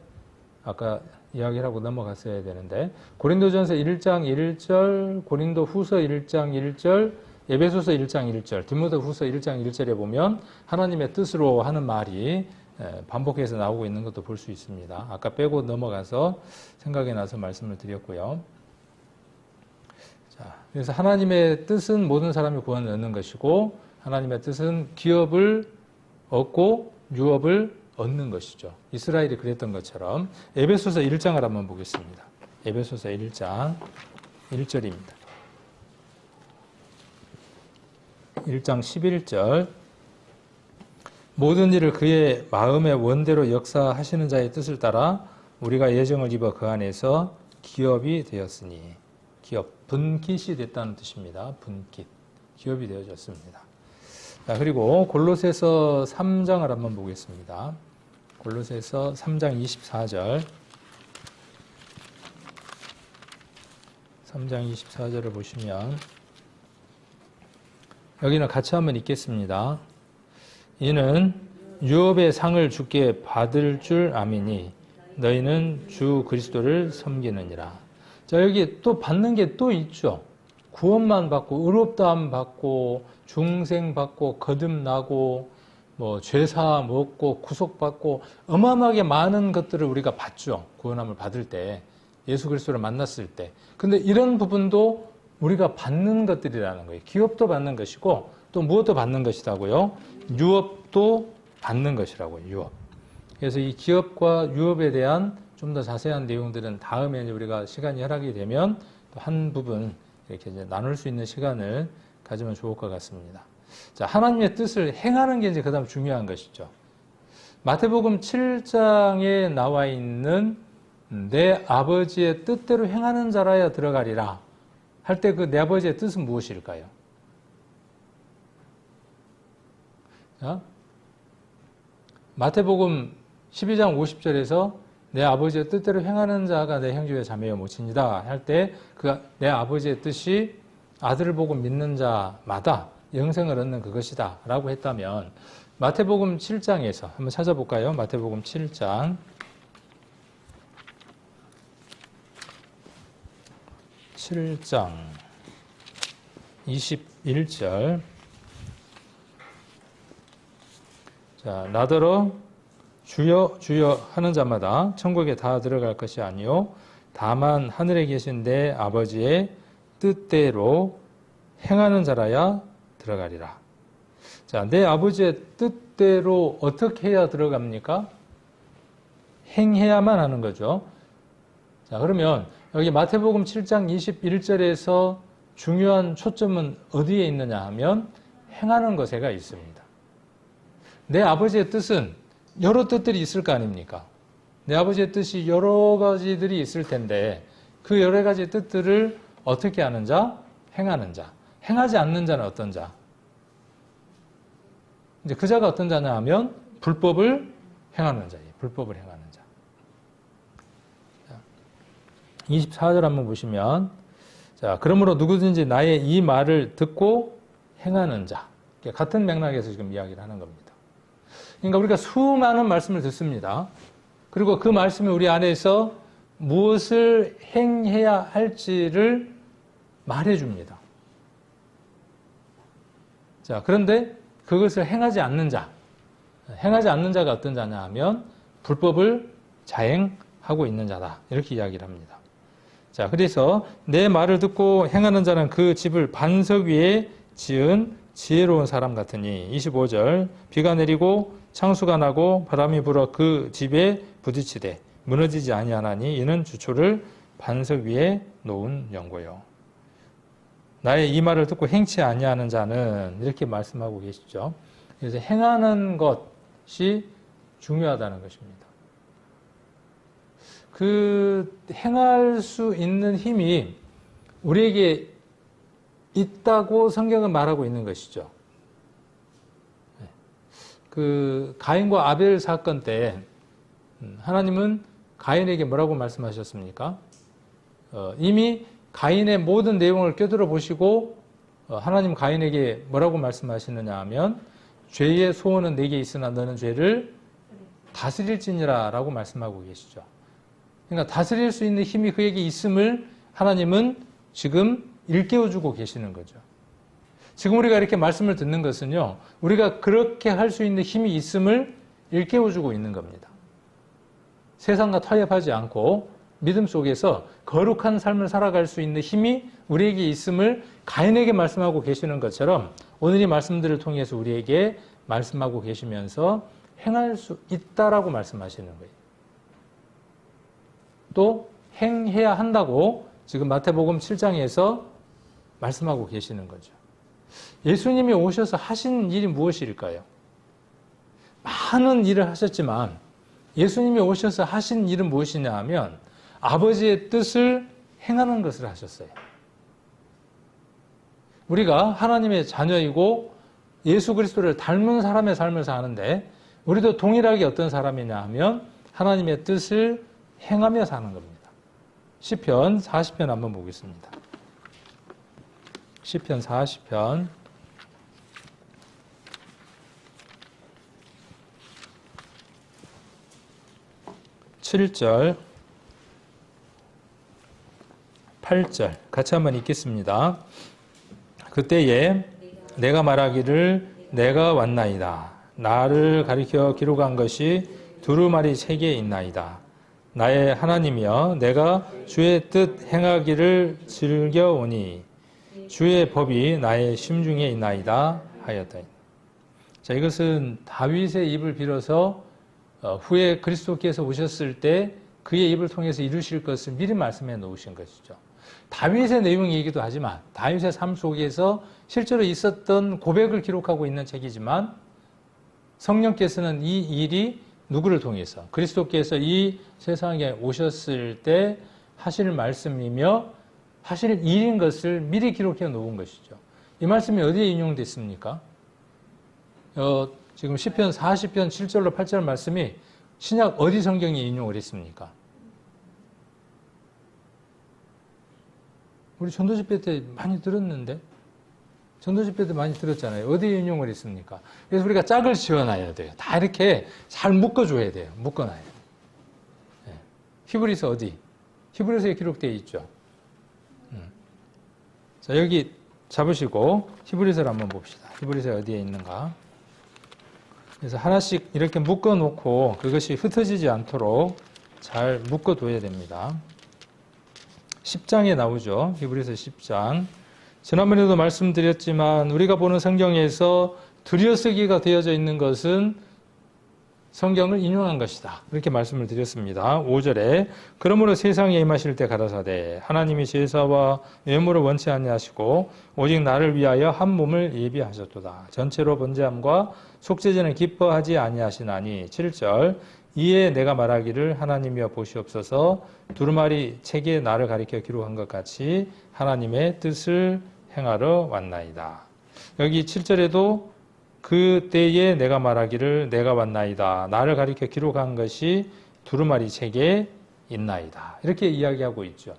[SPEAKER 1] 아까 이야기를 하고 넘어갔어야 되는데 고린도전서 1장 1절, 고린도후서 1장 1절, 에베소서 1장 1절, 디모데후서 1장 1절에 보면 하나님의 뜻으로 하는 말이 반복해서 나오고 있는 것도 볼 수 있습니다. 아까 빼고 넘어가서 생각이 나서 말씀을 드렸고요. 자, 그래서 하나님의 뜻은 모든 사람이 구원을 얻는 것이고 하나님의 뜻은 기업을 얻고 유업을 얻는 것이죠. 이스라엘이 그랬던 것처럼 에베소서 1장을 한번 보겠습니다. 에베소서 1장 1절입니다. 1장 11절 모든 일을 그의 마음의 원대로 역사하시는 자의 뜻을 따라 우리가 예정을 입어 그 안에서 기업이 되었으니 기업, 분깃이 됐다는 뜻입니다. 분깃, 기업이 되어졌습니다. 자, 그리고 골로새서 3장을 한번 보겠습니다. 골로새서 3장 24절 3장 24절을 보시면 여기는 같이 한번 읽겠습니다. 이는 유업의 상을 주께 받을 줄 아미니 너희는 주 그리스도를 섬기느니라. 자, 여기 또 받는 게 또 있죠. 구원만 받고 의롭다함 받고 중생 받고 거듭나고 뭐 죄사함 얻고 구속받고 어마어마하게 많은 것들을 우리가 받죠. 구원함을 받을 때 예수 그리스도를 만났을 때. 근데 이런 부분도 우리가 받는 것들이라는 거예요. 기업도 받는 것이고 또 무엇도 받는 것이라고요? 유업도 받는 것이라고요. 유업. 그래서 이 기업과 유업에 대한 좀 더 자세한 내용들은 다음에 이제 우리가 시간이 허락이 되면 또 한 부분 이렇게 이제 나눌 수 있는 시간을 가지면 좋을 것 같습니다. 자, 하나님의 뜻을 행하는 게 이제 그다음 중요한 것이죠. 마태복음 7장에 나와 있는 내 아버지의 뜻대로 행하는 자라야 들어가리라 할 때 그 내 아버지의 뜻은 무엇일까요? 자, 마태복음 12장 50절에서 내 아버지의 뜻대로 행하는 자가 내 형제와 자매여 모친이다 할 때 그 내 아버지의 뜻이 아들을 보고 믿는 자마다 영생을 얻는 그것이다 라고 했다면 마태복음 7장에서 한번 찾아볼까요? 마태복음 7장 21절 자, 나더러 주여 주여 하는 자마다 천국에 다 들어갈 것이 아니요 다만 하늘에 계신 내 아버지의 뜻대로 행하는 자라야 들어가리라. 자, 내 아버지의 뜻대로 어떻게 해야 들어갑니까? 행해야만 하는 거죠. 자, 그러면 여기 마태복음 7장 21절에서 중요한 초점은 어디에 있느냐 하면 행하는 것에가 있습니다. 내 아버지의 뜻은 여러 뜻들이 있을 거 아닙니까? 내 아버지의 뜻이 여러 가지들이 있을 텐데 그 여러 가지 뜻들을 어떻게 하는 자? 행하는 자. 행하지 않는 자는 어떤 자? 이제 그 자가 어떤 자냐 하면 불법을 행하는 자예요. 불법을 행하는 자. 24절 한번 보시면 자, 그러므로 누구든지 나의 이 말을 듣고 행하는 자. 같은 맥락에서 지금 이야기를 하는 겁니다. 그러니까 우리가 수많은 말씀을 듣습니다. 그리고 그 말씀이 우리 안에서 무엇을 행해야 할지를 말해줍니다. 자, 그런데 그것을 행하지 않는 자, 행하지 않는 자가 어떤 자냐 하면 불법을 자행하고 있는 자다. 이렇게 이야기를 합니다. 자, 그래서 내 말을 듣고 행하는 자는 그 집을 반석 위에 지은 지혜로운 사람 같으니 25절 비가 내리고 창수가 나고 바람이 불어 그 집에 부딪히되 무너지지 아니하나니 이는 주초를 반석 위에 놓은 연고요. 나의 이 말을 듣고 행치 아니하는 자는 이렇게 말씀하고 계시죠. 그래서 행하는 것이 중요하다는 것입니다. 그 행할 수 있는 힘이 우리에게 있다고 성경은 말하고 있는 것이죠. 그 가인과 아벨 사건 때 하나님은 가인에게 뭐라고 말씀하셨습니까? 이미 가인의 모든 내용을 꿰뚫어 보시고 하나님 가인에게 뭐라고 말씀하시느냐 하면 죄의 소원은 내게 있으나 너는 죄를 다스릴지니라 라고 말씀하고 계시죠. 그러니까 다스릴 수 있는 힘이 그에게 있음을 하나님은 지금 일깨워주고 계시는 거죠. 지금 우리가 이렇게 말씀을 듣는 것은요, 우리가 그렇게 할 수 있는 힘이 있음을 일깨워주고 있는 겁니다. 세상과 타협하지 않고 믿음 속에서 거룩한 삶을 살아갈 수 있는 힘이 우리에게 있음을 가인에게 말씀하고 계시는 것처럼 오늘 이 말씀들을 통해서 우리에게 말씀하고 계시면서 행할 수 있다라고 말씀하시는 거예요. 또 행해야 한다고 지금 마태복음 7장에서 말씀하고 계시는 거죠. 예수님이 오셔서 하신 일이 무엇일까요? 많은 일을 하셨지만 예수님이 오셔서 하신 일은 무엇이냐 하면 아버지의 뜻을 행하는 것을 하셨어요. 우리가 하나님의 자녀이고 예수 그리스도를 닮은 사람의 삶을 사는데 우리도 동일하게 어떤 사람이냐 하면 하나님의 뜻을 행하며 사는 겁니다. 시편 40편 한번 보겠습니다. 시편 40편 7절 8절 같이 한번 읽겠습니다. 그때에 내가 말하기를 내가 왔나이다. 나를 가리켜 기록한 것이 두루마리 책에 있나이다. 나의 하나님이여 내가 주의 뜻 행하기를 즐겨오니 주의 법이 나의 심중에 있나이다 하였다. 자, 이것은 다윗의 입을 빌어서 후에 그리스도께서 오셨을 때 그의 입을 통해서 이루실 것을 미리 말씀해 놓으신 것이죠. 다윗의 내용이기도 하지만 다윗의 삶 속에서 실제로 있었던 고백을 기록하고 있는 책이지만 성령께서는 이 일이 누구를 통해서 그리스도께서 이 세상에 오셨을 때 하실 말씀이며 하실 일인 것을 미리 기록해 놓은 것이죠. 이 말씀이 어디에 인용됐습니까? 지금 시편 40편 7절로 8절 말씀이 신약 어디 성경에 인용을 했습니까? 우리 전도집회 때 많이 들었는데, 전도집회 때 많이 들었잖아요. 어디에 인용을 했습니까? 그래서 우리가 짝을 지어놔야 돼요. 다 이렇게 잘 묶어줘야 돼요. 묶어놔야 돼요. 네. 히브리서 어디? 히브리서에 기록되어 있죠. 자, 여기 잡으시고 히브리서를 한번 봅시다. 히브리서 어디에 있는가? 그래서 하나씩 이렇게 묶어놓고 그것이 흩어지지 않도록 잘 묶어둬야 됩니다. 10장에 나오죠. 히브리서 10장. 지난번에도 말씀드렸지만 우리가 보는 성경에서 들여쓰기가 되어져 있는 것은 성경을 인용한 것이다. 이렇게 말씀을 드렸습니다. 5절에 그러므로 세상에 임하실 때 가라사대 하나님이 제사와 예물을 원치 아니하시고 오직 나를 위하여 한 몸을 예비하셨도다. 전체로 번제함과 속죄제는 기뻐하지 아니하시나니 7절 이에 내가 말하기를 하나님이여 보시옵소서 두루마리 책에 나를 가리켜 기록한 것 같이 하나님의 뜻을 행하러 왔나이다. 여기 7절에도 그때에 내가 말하기를 내가 왔나이다. 나를 가리켜 기록한 것이 두루마리 책에 있나이다. 이렇게 이야기하고 있죠.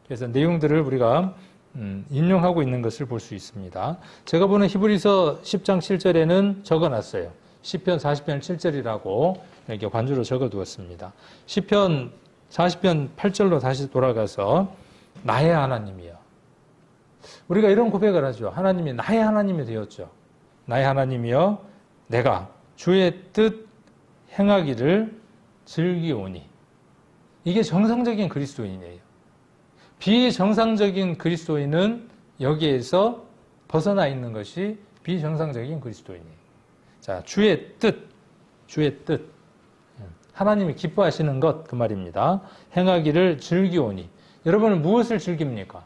[SPEAKER 1] 그래서 내용들을 우리가 인용하고 있는 것을 볼 수 있습니다. 제가 보는 히브리서 10장 7절에는 적어놨어요. 시편 40편 7절이라고 이렇게 관주로 적어두었습니다. 시편 40편 8절로 다시 돌아가서 나의 하나님이여. 우리가 이런 고백을 하죠. 하나님이 나의 하나님이 되었죠. 나의 하나님이여 내가 주의 뜻 행하기를 즐기오니. 이게 정상적인 그리스도인이에요. 비정상적인 그리스도인은 여기에서 벗어나 있는 것이 비정상적인 그리스도인이에요. 자, 주의 뜻. 하나님이 기뻐하시는 것, 그 말입니다. 행하기를 즐기오니. 여러분은 무엇을 즐깁니까?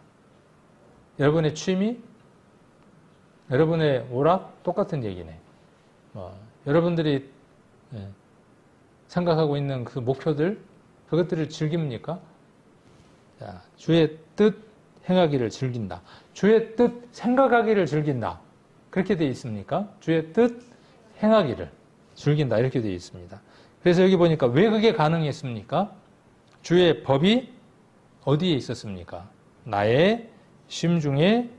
[SPEAKER 1] 여러분의 취미? 여러분의 오락? 똑같은 얘기네. 여러분들이 생각하고 있는 그 목표들, 그것들을 즐깁니까? 자, 주의 뜻 행하기를 즐긴다. 주의 뜻 생각하기를 즐긴다. 그렇게 되어 있습니까? 주의 뜻 행하기를 즐긴다. 이렇게 되어 있습니다. 그래서 여기 보니까 왜 그게 가능했습니까? 주의 법이 어디에 있었습니까? 나의 심중에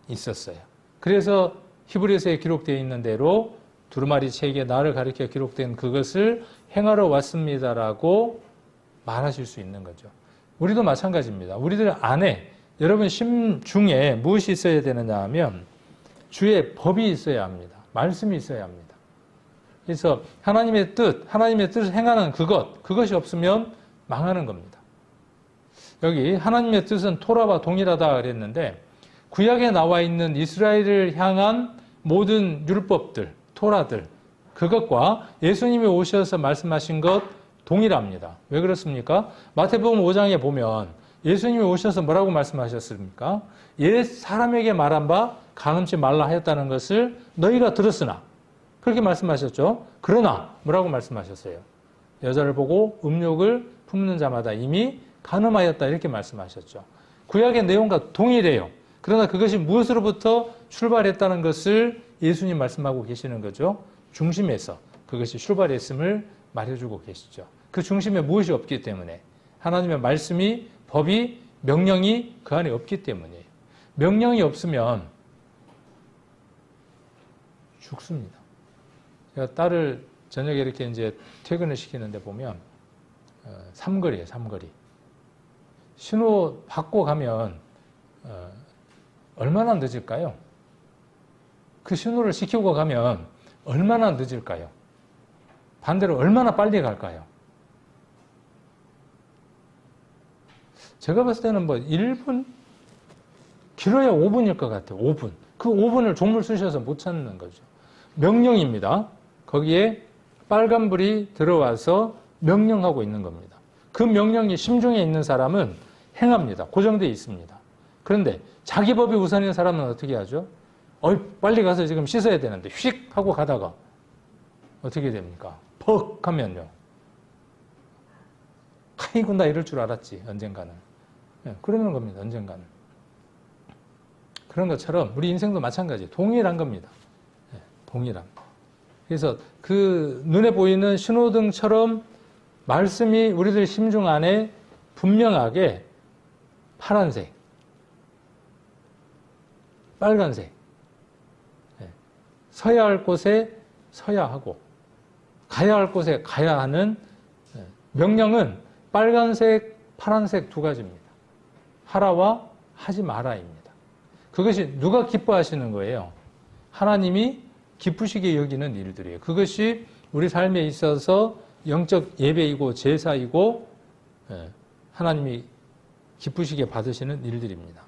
[SPEAKER 1] 있었어요. 그래서 히브리서에 기록되어 있는 대로 두루마리 책에 나를 가리켜 기록된 그것을 행하러 왔습니다라고 말하실 수 있는 거죠. 우리도 마찬가지입니다. 우리들 안에 여러분 심중에 무엇이 있어야 되느냐 하면 주의 법이 있어야 합니다. 말씀이 있어야 합니다. 그래서 하나님의 뜻을 행하는 그것이 없으면 망하는 겁니다. 여기 하나님의 뜻은 토라와 동일하다 그랬는데 구약에 나와 있는 이스라엘을 향한 모든 율법들, 토라들, 그것과 예수님이 오셔서 말씀하신 것 동일합니다. 왜 그렇습니까? 마태복음 5장에 보면 예수님이 오셔서 뭐라고 말씀하셨습니까? 옛 사람에게 말한 바 간음치 말라 하였다는 것을 너희가 들었으나 그렇게 말씀하셨죠. 그러나 뭐라고 말씀하셨어요? 여자를 보고 음욕을 품는 자마다 이미 간음하였다 이렇게 말씀하셨죠. 구약의 내용과 동일해요. 그러나 그것이 무엇으로부터 출발했다는 것을 예수님 말씀하고 계시는 거죠. 중심에서 그것이 출발했음을 말해주고 계시죠. 그 중심에 무엇이 없기 때문에 하나님의 말씀이 법이 명령이 그 안에 없기 때문이에요. 명령이 없으면 죽습니다. 제가 딸을 저녁에 이렇게 이제 퇴근을 시키는데 보면 삼거리예요, 삼거리. 신호 받고 가면 얼마나 늦을까요? 그 신호를 시키고 가면 얼마나 늦을까요? 반대로 얼마나 빨리 갈까요? 제가 봤을 때는 뭐 1분? 길어야 5분일 것 같아요. 5분. 그 5분을 종물 쓰셔서 못 찾는 거죠. 명령입니다. 거기에 빨간불이 들어와서 명령하고 있는 겁니다. 그 명령이 심중에 있는 사람은 행합니다. 고정되어 있습니다. 그런데 자기 법이 우선인 사람은 어떻게 하죠? 빨리 가서 지금 씻어야 되는데 휙 하고 가다가 어떻게 됩니까? 퍽 하면요. 아이고 나 이럴 줄 알았지 언젠가는. 그러는 겁니다. 언젠가는. 그런 것처럼 우리 인생도 마찬가지 동일한 겁니다. 동일한. 그래서 그 눈에 보이는 신호등처럼 말씀이 우리들 심중 안에 분명하게 파란색, 빨간색, 서야 할 곳에 서야 하고 가야 할 곳에 가야 하는 명령은 빨간색, 파란색 두 가지입니다. 하라와 하지 마라입니다. 그것이 누가 기뻐하시는 거예요? 하나님이 기쁘시게 여기는 일들이에요. 그것이 우리 삶에 있어서 영적 예배이고 제사이고 하나님이 기쁘시게 받으시는 일들입니다.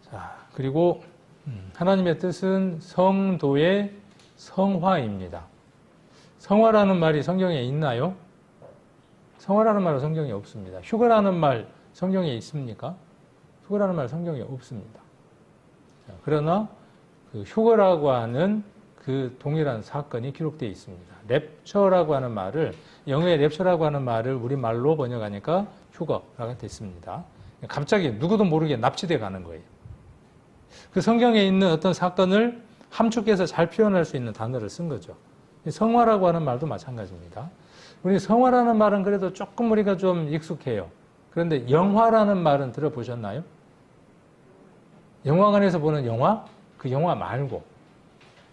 [SPEAKER 1] 자, 그리고 하나님의 뜻은 성도의 성화입니다. 성화라는 말이 성경에 있나요? 성화라는 말은 성경에 없습니다. 휴거라는 말 성경에 있습니까? 휴거라는 말 성경에 없습니다. 그러나 그 휴거라고 하는 그 동일한 사건이 기록되어 있습니다. 랩처라고 하는 말을, 영어의 랩처라고 하는 말을 우리말로 번역하니까 휴거라고 됐습니다. 갑자기 누구도 모르게 납치돼 가는 거예요. 그 성경에 있는 어떤 사건을 함축해서 잘 표현할 수 있는 단어를 쓴 거죠. 성화라고 하는 말도 마찬가지입니다. 우리 성화라는 말은 그래도 조금 우리가 좀 익숙해요. 그런데 영화라는 말은 들어보셨나요? 영화관에서 보는 영화? 그 영화 말고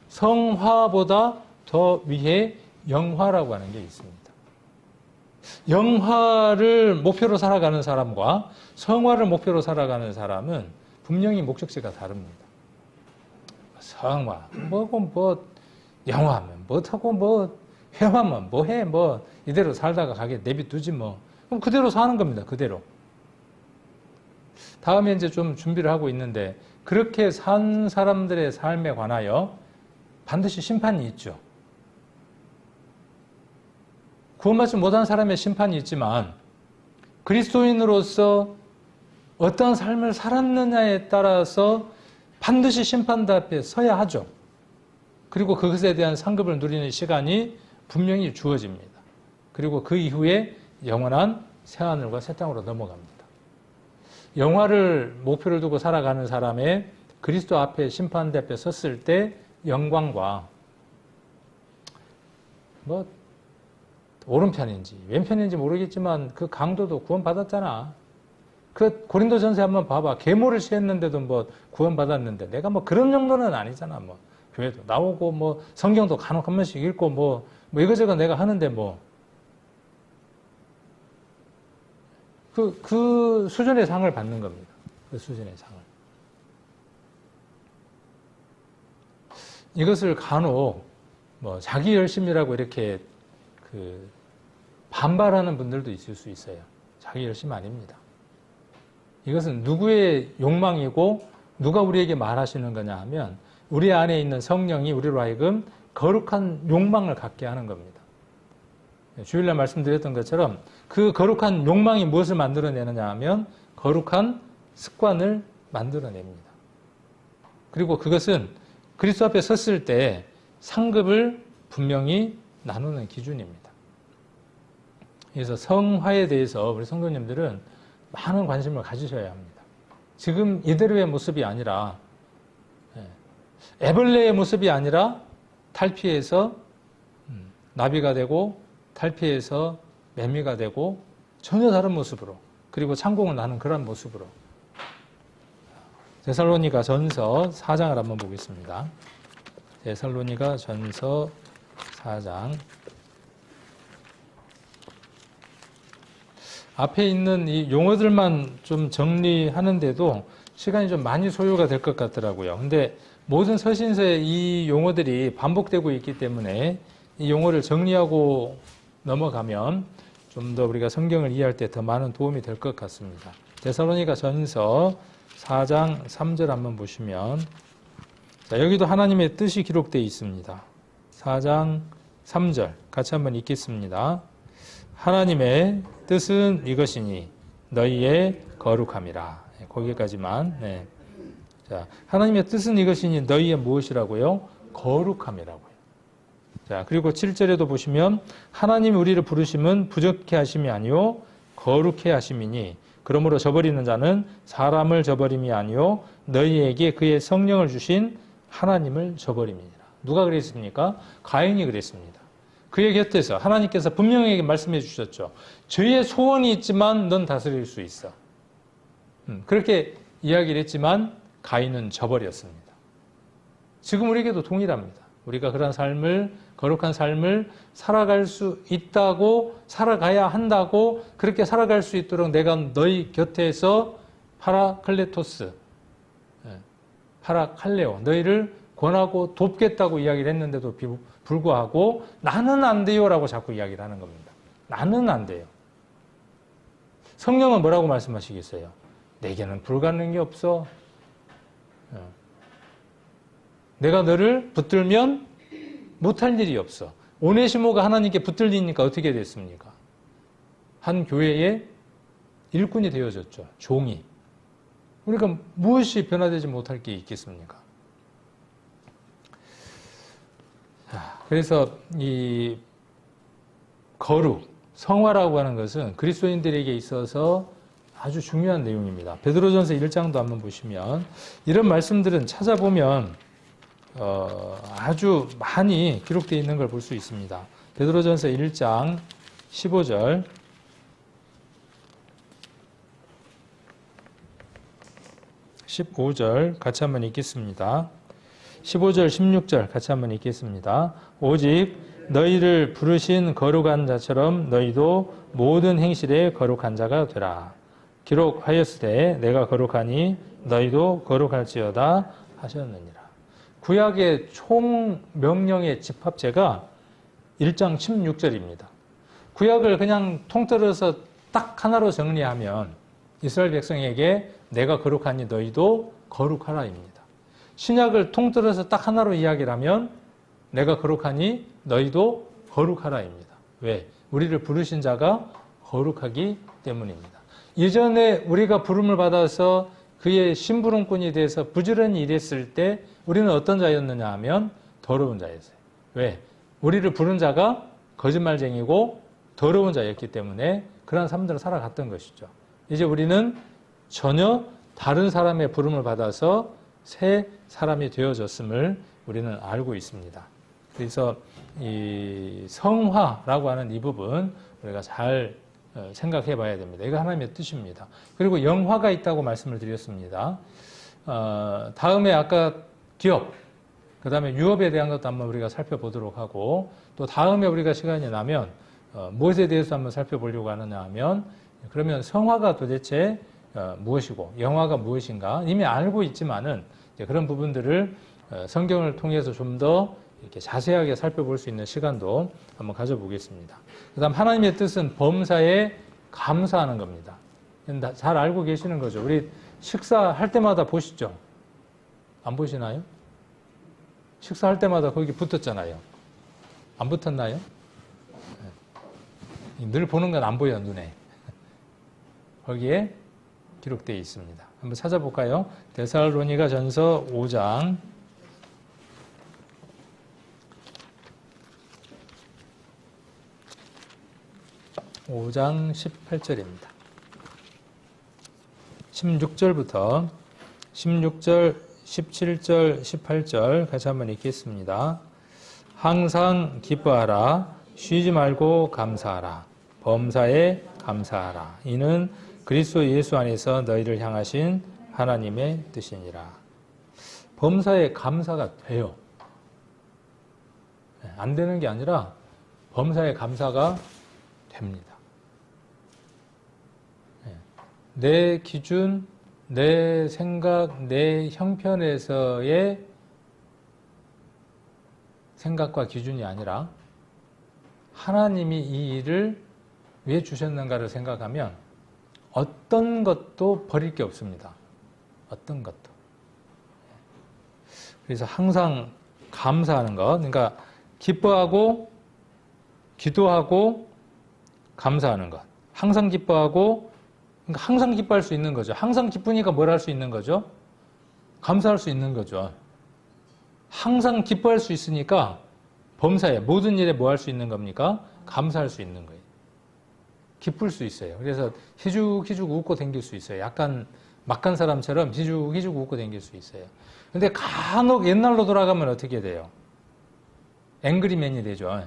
[SPEAKER 1] 성화보다 더 위에 영화라고 하는 게 있습니다. 영화를 목표로 살아가는 사람과 성화를 목표로 살아가는 사람은 분명히 목적지가 다릅니다. 성화, 뭐 영화면 뭐하고 뭐 회화면 뭐해 뭐 이대로 살다가 가게 내비두지 뭐. 그럼 그대로 사는 겁니다. 그대로. 다음에 이제 좀 준비를 하고 있는데 그렇게 산 사람들의 삶에 관하여 반드시 심판이 있죠. 구원받지 못한 사람의 심판이 있지만 그리스도인으로서 어떤 삶을 살았느냐에 따라서 반드시 심판대 앞에 서야 하죠. 그리고 그것에 대한 상급을 누리는 시간이 분명히 주어집니다. 그리고 그 이후에 영원한 새하늘과 새 땅으로 넘어갑니다. 영화를 목표를 두고 살아가는 사람의 그리스도 앞에 심판대 앞에 섰을 때 영광과 뭐 오른편인지 왼편인지 모르겠지만 그 강도도 구원받았잖아. 그 고린도전서 한번 봐봐. 계모를 취했는데도 뭐 구원받았는데 내가 뭐 그런 정도는 아니잖아. 뭐 교회도 나오고 뭐 성경도 간혹 한 번씩 읽고 뭐 이거저거 내가 하는데 뭐 그 수준의 상을 받는 겁니다. 그 수준의 상을. 이것을 간혹 뭐 자기 열심이라고 이렇게 그 반발하는 분들도 있을 수 있어요. 자기 열심 아닙니다. 이것은 누구의 욕망이고 누가 우리에게 말하시는 거냐 하면 우리 안에 있는 성령이 우리로 하여금 거룩한 욕망을 갖게 하는 겁니다. 주일날 말씀드렸던 것처럼 그 거룩한 욕망이 무엇을 만들어내느냐 하면 거룩한 습관을 만들어냅니다. 그리고 그것은 그리스도 앞에 섰을 때 상급을 분명히 나누는 기준입니다. 그래서 성화에 대해서 우리 성도님들은 많은 관심을 가지셔야 합니다. 지금 이대로의 모습이 아니라 애벌레의 모습이 아니라 탈피해서 나비가 되고 탈피해서 매미가 되고 전혀 다른 모습으로 그리고 창공을 나는 그런 모습으로 데살로니가 전서 4장을 한번 보겠습니다. 데살로니가 전서 4장 앞에 있는 이 용어들만 좀 정리하는데도 시간이 좀 많이 소요가 될 것 같더라고요. 근데 모든 서신서에 이 용어들이 반복되고 있기 때문에 이 용어를 정리하고 넘어가면 좀 더 우리가 성경을 이해할 때 더 많은 도움이 될 것 같습니다. 데살로니가 전서 4장 3절 한번 보시면 자, 여기도 하나님의 뜻이 기록되어 있습니다. 4장 3절 같이 한번 읽겠습니다. 하나님의 뜻은 이것이니 너희의 거룩함이라. 거기까지만. 네. 자, 하나님의 뜻은 이것이니 너희의 무엇이라고요? 거룩함이라고요. 자, 그리고 7절에도 보시면 하나님이 우리를 부르심은 부족해 하심이 아니요 거룩해 하심이니 그러므로 저버리는 자는 사람을 저버림이 아니요 너희에게 그의 성령을 주신 하나님을 저버림이니라. 누가 그랬습니까? 가인이 그랬습니다. 그의 곁에서 하나님께서 분명히 말씀해 주셨죠. 저의 소원이 있지만 넌 다스릴 수 있어. 그렇게 이야기를 했지만 가인은 저버렸습니다. 지금 우리에게도 동일합니다. 우리가 그런 삶을, 거룩한 삶을 살아갈 수 있다고, 살아가야 한다고, 그렇게 살아갈 수 있도록 내가 너희 곁에서 파라클레토스, 파라칼레오, 너희를 권하고 돕겠다고 이야기를 했는데도 불구하고 나는 안 돼요라고 자꾸 이야기를 하는 겁니다. 나는 안 돼요. 성령은 뭐라고 말씀하시겠어요? 내게는 불가능이 없어. 내가 너를 붙들면 못할 일이 없어. 오네시모가 하나님께 붙들리니까 어떻게 됐습니까? 한 교회의 일꾼이 되어졌죠. 종이. 그러니까 무엇이 변화되지 못할 게 있겠습니까? 그래서 이 거룩, 성화라고 하는 것은 그리스도인들에게 있어서 아주 중요한 내용입니다. 베드로전서 1장도 한번 보시면 이런 말씀들은 찾아보면 아주 많이 기록되어 있는 걸 볼 수 있습니다. 베드로전서 1장 15절 15절 같이 한번 읽겠습니다. 15절 16절 같이 한번 읽겠습니다. 오직 너희를 부르신 거룩한 자처럼 너희도 모든 행실에 거룩한 자가 되라. 기록하였으되 내가 거룩하니 너희도 거룩할지어다 하셨느니라. 구약의 총 명령의 집합체가 1장 16절입니다. 구약을 그냥 통틀어서 딱 하나로 정리하면 이스라엘 백성에게 내가 거룩하니 너희도 거룩하라입니다. 신약을 통틀어서 딱 하나로 이야기를 하면 내가 거룩하니 너희도 거룩하라입니다. 왜? 우리를 부르신 자가 거룩하기 때문입니다. 예전에 우리가 부름을 받아서 그의 심부름꾼이 돼서 부지런히 일했을 때 우리는 어떤 자였느냐 하면 더러운 자였어요. 왜? 우리를 부른 자가 거짓말쟁이고 더러운 자였기 때문에 그런 사람들은 살아갔던 것이죠. 이제 우리는 전혀 다른 사람의 부름을 받아서 새 사람이 되어졌음을 우리는 알고 있습니다. 그래서 이 성화라고 하는 이 부분 우리가 잘 생각해 봐야 됩니다. 이거 하나님의 뜻입니다. 그리고 영화가 있다고 말씀을 드렸습니다. 다음에 아까 기업, 그 다음에 유업에 대한 것도 한번 우리가 살펴보도록 하고 또 다음에 우리가 시간이 나면 무엇에 대해서 한번 살펴보려고 하느냐 하면 그러면 성화가 도대체 무엇이고 영화가 무엇인가 이미 알고 있지만은 그런 부분들을 성경을 통해서 좀 더 이렇게 자세하게 살펴볼 수 있는 시간도 한번 가져보겠습니다. 그 다음 하나님의 뜻은 범사에 감사하는 겁니다. 잘 알고 계시는 거죠. 우리 식사할 때마다 보시죠? 안 보시나요? 식사할 때마다 거기 붙었잖아요. 안 붙었나요? 늘 보는 건 안 보여, 눈에. 거기에 기록되어 있습니다. 한번 찾아볼까요? 데살로니가 전서 5장 5장 18절입니다. 16절부터 16절, 17절, 18절 같이 한번 읽겠습니다. 항상 기뻐하라. 쉬지 말고 감사하라. 범사에 감사하라. 이는 그리스도 예수 안에서 너희를 향하신 하나님의 뜻이니라. 범사에 감사가 돼요. 안 되는 게 아니라 범사에 감사가 됩니다. 내 기준, 내 생각, 내 형편에서의 생각과 기준이 아니라 하나님이 이 일을 왜 주셨는가를 생각하면 어떤 것도 버릴 게 없습니다. 어떤 것도. 그래서 항상 감사하는 것, 그러니까 기뻐하고 기도하고 감사하는 것. 항상 기뻐하고 그러니까 항상 기뻐할 수 있는 거죠. 항상 기쁘니까 뭘 할 수 있는 거죠? 감사할 수 있는 거죠. 항상 기뻐할 수 있으니까 범사에 모든 일에 뭐 할 수 있는 겁니까? 감사할 수 있는 거예요. 기쁠 수 있어요. 그래서 희죽희죽 웃고 댕길 수 있어요. 약간 막 간 사람처럼 희죽희죽 웃고 다닐 수 있어요. 근데 간혹 옛날로 돌아가면 어떻게 돼요? 앵그리맨이 되죠.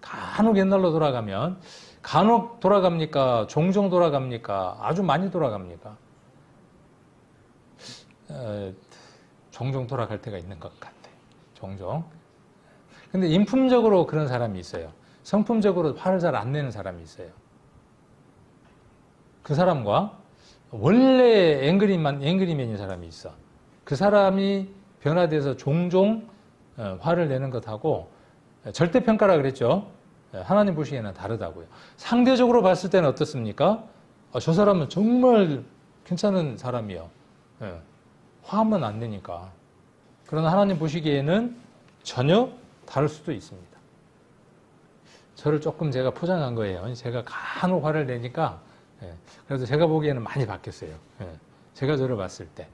[SPEAKER 1] 간혹 옛날로 돌아가면, 간혹 돌아갑니까? 종종 돌아갑니까? 아주 많이 돌아갑니까? 종종 돌아갈 때가 있는 것 같아. 종종. 근데 인품적으로 그런 사람이 있어요. 성품적으로 화를 잘 안 내는 사람이 있어요. 그 사람과 원래 앵그리맨인 사람이 있어. 그 사람이 변화돼서 종종 화를 내는 것하고 절대평가라 그랬죠. 하나님 보시기에는 다르다고요. 상대적으로 봤을 때는 어떻습니까? 저 사람은 정말 괜찮은 사람이요. 화하면 안 되니까. 그러나 하나님 보시기에는 전혀 다를 수도 있습니다. 저를 조금 제가 포장한 거예요. 제가 간혹 화를 내니까 그래서 제가 보기에는 많이 바뀌었어요. 제가 저를 봤을 때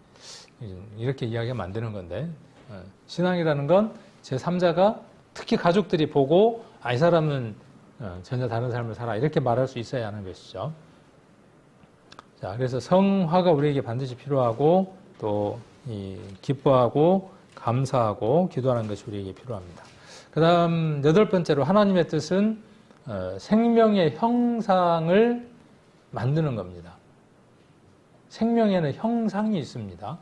[SPEAKER 1] 이렇게 이야기하면 안 되는 건데 신앙이라는 건 제3자가 특히 가족들이 보고 이 사람은 전혀 다른 삶을 살아 이렇게 말할 수 있어야 하는 것이죠. 자, 그래서 성화가 우리에게 반드시 필요하고 또 기뻐하고 감사하고 기도하는 것이 우리에게 필요합니다. 그 다음 8번째로 하나님의 뜻은 생명의 형상을 만드는 겁니다. 생명에는 형상이 있습니다.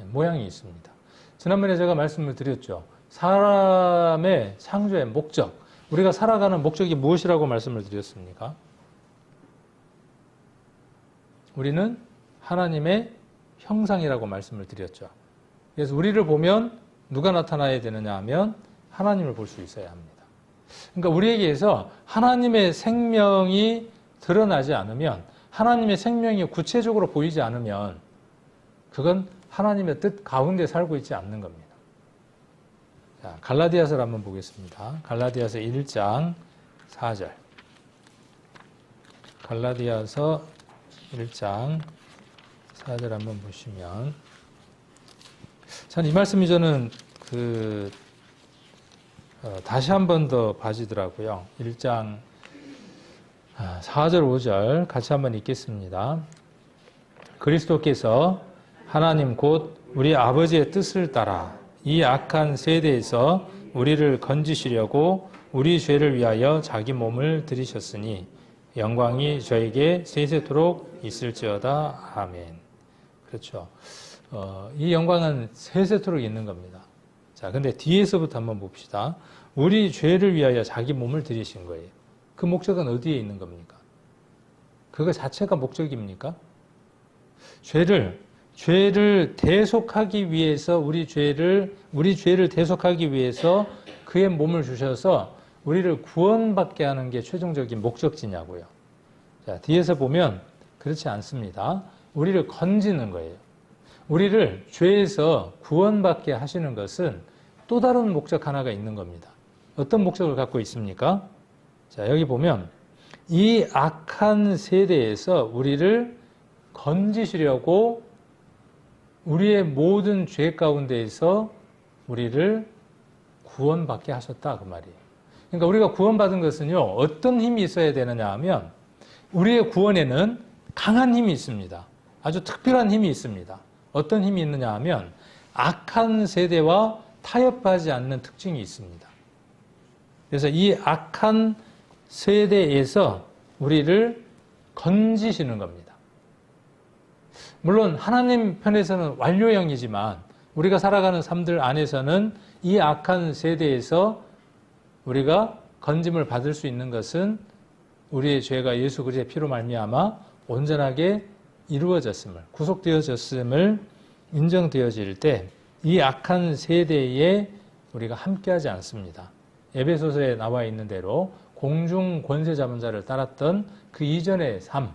[SPEAKER 1] 모양이 있습니다. 지난번에 제가 말씀을 드렸죠. 사람의 창조의 목적, 우리가 살아가는 목적이 무엇이라고 말씀을 드렸습니까? 우리는 하나님의 형상이라고 말씀을 드렸죠. 그래서 우리를 보면 누가 나타나야 되느냐 하면 하나님을 볼 수 있어야 합니다. 그러니까 우리에게서 하나님의 생명이 드러나지 않으면, 하나님의 생명이 구체적으로 보이지 않으면 그건 하나님의 뜻 가운데 살고 있지 않는 겁니다. 자, 갈라디아서를 한번 보겠습니다. 갈라디아서 1장 4절. 갈라디아서 1장 4절 한번 보시면, 참 이 말씀이 저는 다시 한 번 더 봐지더라고요. 1장 4절 5절 같이 한번 읽겠습니다. 그리스도께서 하나님 곧 우리 아버지의 뜻을 따라 이 악한 세대에서 우리를 건지시려고 우리 죄를 위하여 자기 몸을 들이셨으니 영광이 저에게 세세토록 있을지어다. 아멘. 그렇죠. 이 영광은 세세토록 있는 겁니다. 자, 근데 뒤에서부터 한번 봅시다. 우리 죄를 위하여 자기 몸을 들이신 거예요. 그 목적은 어디에 있는 겁니까? 그거 자체가 목적입니까? 죄를 대속하기 위해서 우리 죄를 대속하기 위해서 그의 몸을 주셔서 우리를 구원받게 하는 게 최종적인 목적지냐고요. 자, 뒤에서 보면 그렇지 않습니다. 우리를 건지는 거예요. 우리를 죄에서 구원받게 하시는 것은 또 다른 목적 하나가 있는 겁니다. 어떤 목적을 갖고 있습니까? 자, 여기 보면 이 악한 세대에서 우리를 건지시려고 우리의 모든 죄 가운데에서 우리를 구원받게 하셨다, 그 말이에요. 그러니까 우리가 구원받은 것은요, 어떤 힘이 있어야 되느냐 하면 우리의 구원에는 강한 힘이 있습니다. 아주 특별한 힘이 있습니다. 어떤 힘이 있느냐 하면 악한 세대와 타협하지 않는 특징이 있습니다. 그래서 이 악한 세대에서 우리를 건지시는 겁니다. 물론 하나님 편에서는 완료형이지만 우리가 살아가는 삶들 안에서는 이 악한 세대에서 우리가 건짐을 받을 수 있는 것은 우리의 죄가 예수 그리스도의 피로 말미암아 온전하게 이루어졌음을, 구속되어졌음을 인정되어질 때 이 악한 세대에 우리가 함께하지 않습니다. 에베소서에 나와 있는 대로 공중 권세 잡은 자를 따랐던 그 이전의 삶,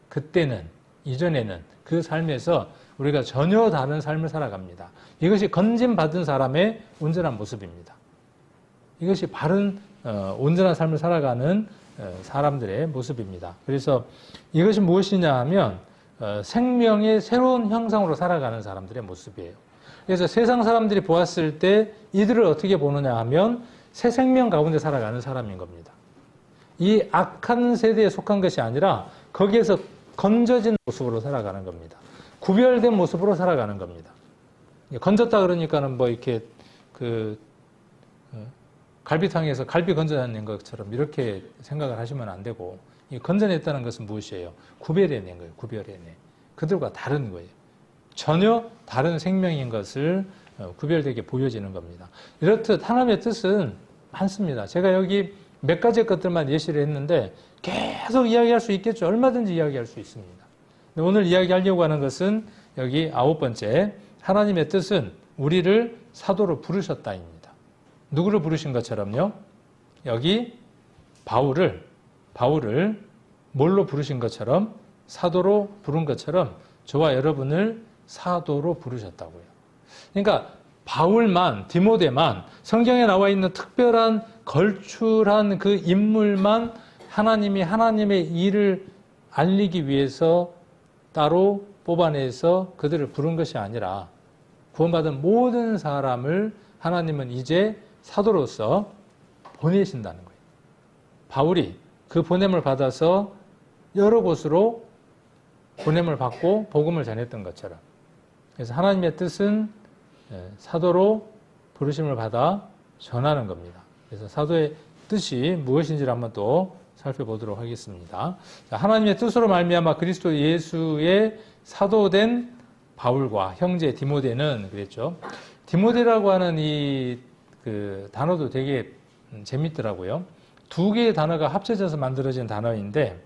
[SPEAKER 1] 그때는, 이전에는 그 삶에서 우리가 전혀 다른 삶을 살아갑니다. 이것이 건짐받은 사람의 온전한 모습입니다. 이것이 바른 온전한 삶을 살아가는 사람들의 모습입니다. 그래서 이것이 무엇이냐 하면 생명의 새로운 형상으로 살아가는 사람들의 모습이에요. 그래서 세상 사람들이 보았을 때 이들을 어떻게 보느냐 하면 새 생명 가운데 살아가는 사람인 겁니다. 이 악한 세대에 속한 것이 아니라 거기에서 건져진 모습으로 살아가는 겁니다. 구별된 모습으로 살아가는 겁니다. 건졌다 그러니까는 뭐 이렇게 갈비탕에서 갈비 건져낸 것처럼 이렇게 생각을 하시면 안 되고, 이 건져냈다는 것은 무엇이에요? 구별해낸 거예요. 구별해내. 그들과 다른 거예요. 전혀 다른 생명인 것을 구별되게 보여지는 겁니다. 이렇듯 하나님의 뜻은 많습니다. 제가 여기 몇 가지 것들만 예시를 했는데 계속 이야기할 수 있겠죠. 얼마든지 이야기할 수 있습니다. 오늘 이야기하려고 하는 것은 여기 9번째, 하나님의 뜻은 우리를 사도로 부르셨다입니다. 누구를 부르신 것처럼요? 여기 바울을 뭘로 부르신 것처럼, 사도로 부른 것처럼 저와 여러분을 사도로 부르셨다고요. 그러니까 바울만, 디모데만, 성경에 나와 있는 특별한 걸출한 그 인물만 하나님이 하나님의 일을 알리기 위해서 따로 뽑아내서 그들을 부른 것이 아니라 구원받은 모든 사람을 하나님은 이제 사도로서 보내신다는 거예요. 바울이 그 보냄을 받아서 여러 곳으로 보냄을 받고 복음을 전했던 것처럼. 그래서 하나님의 뜻은 사도로 부르심을 받아 전하는 겁니다. 그래서 사도의 뜻이 무엇인지를 한번 또 살펴보도록 하겠습니다. 자, 하나님의 뜻으로 말미암아 그리스도 예수의 사도된 바울과 형제 디모데는 그랬죠. 디모데라고 하는 이 단어도 되게 재밌더라고요. 두 개의 단어가 합쳐져서 만들어진 단어인데,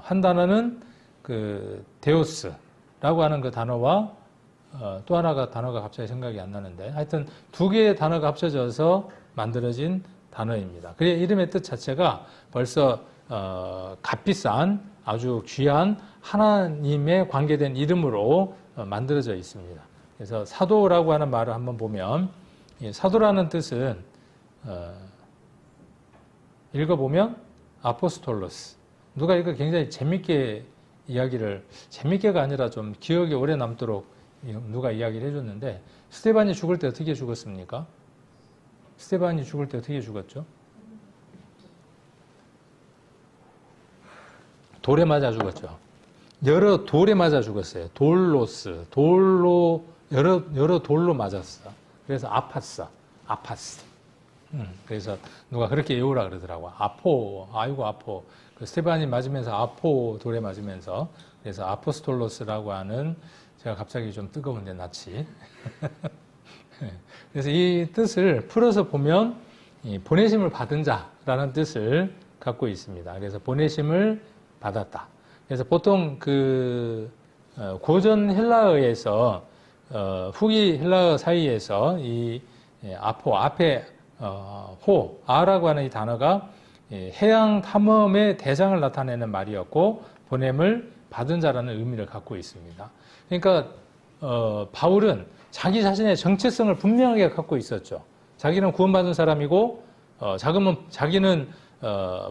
[SPEAKER 1] 한 단어는 데오스라고 하는 그 단어와 또 하나가 단어가 갑자기 생각이 안 나는데, 하여튼 두 개의 단어가 합쳐져서 만들어진 단어입니다. 그의 이름의 뜻 자체가 벌써 값비싼 아주 귀한 하나님에 관계된 이름으로 만들어져 있습니다. 그래서 사도라고 하는 말을 한번 보면, 사도라는 뜻은 읽어보면 아포스톨로스. 누가 이거 굉장히 재밌게 이야기를, 재밌게가 아니라 좀 기억에 오래 남도록 누가 이야기를 해줬는데, 스데반이 죽을 때 어떻게 죽었습니까? 스데반이 죽을 때 어떻게 죽었죠? 돌에 맞아 죽었죠. 여러 돌에 맞아 죽었어요. 여러 돌로 맞았어. 그래서 아팠어. 그래서 누가 그렇게 외우라 그러더라고. 아이고 아포. 그 스테반이 맞으면서 돌에 맞으면서, 그래서 아포스톨로스라고 하는, 제가 갑자기 좀 뜨거운데 낯이. 그래서 이 뜻을 풀어서 보면 보내심을 받은 자라는 뜻을 갖고 있습니다. 그래서 보내심을 받았다. 그래서 보통 고전 헬라어에서 후기 헬라어 사이에서 이 아포 앞에 아라고 하는 이 단어가 해양 탐험의 대상을 나타내는 말이었고, 보냄을 받은 자라는 의미를 갖고 있습니다. 그러니까 바울은 자기 자신의 정체성을 분명하게 갖고 있었죠. 자기는 구원받은 사람이고, 자기는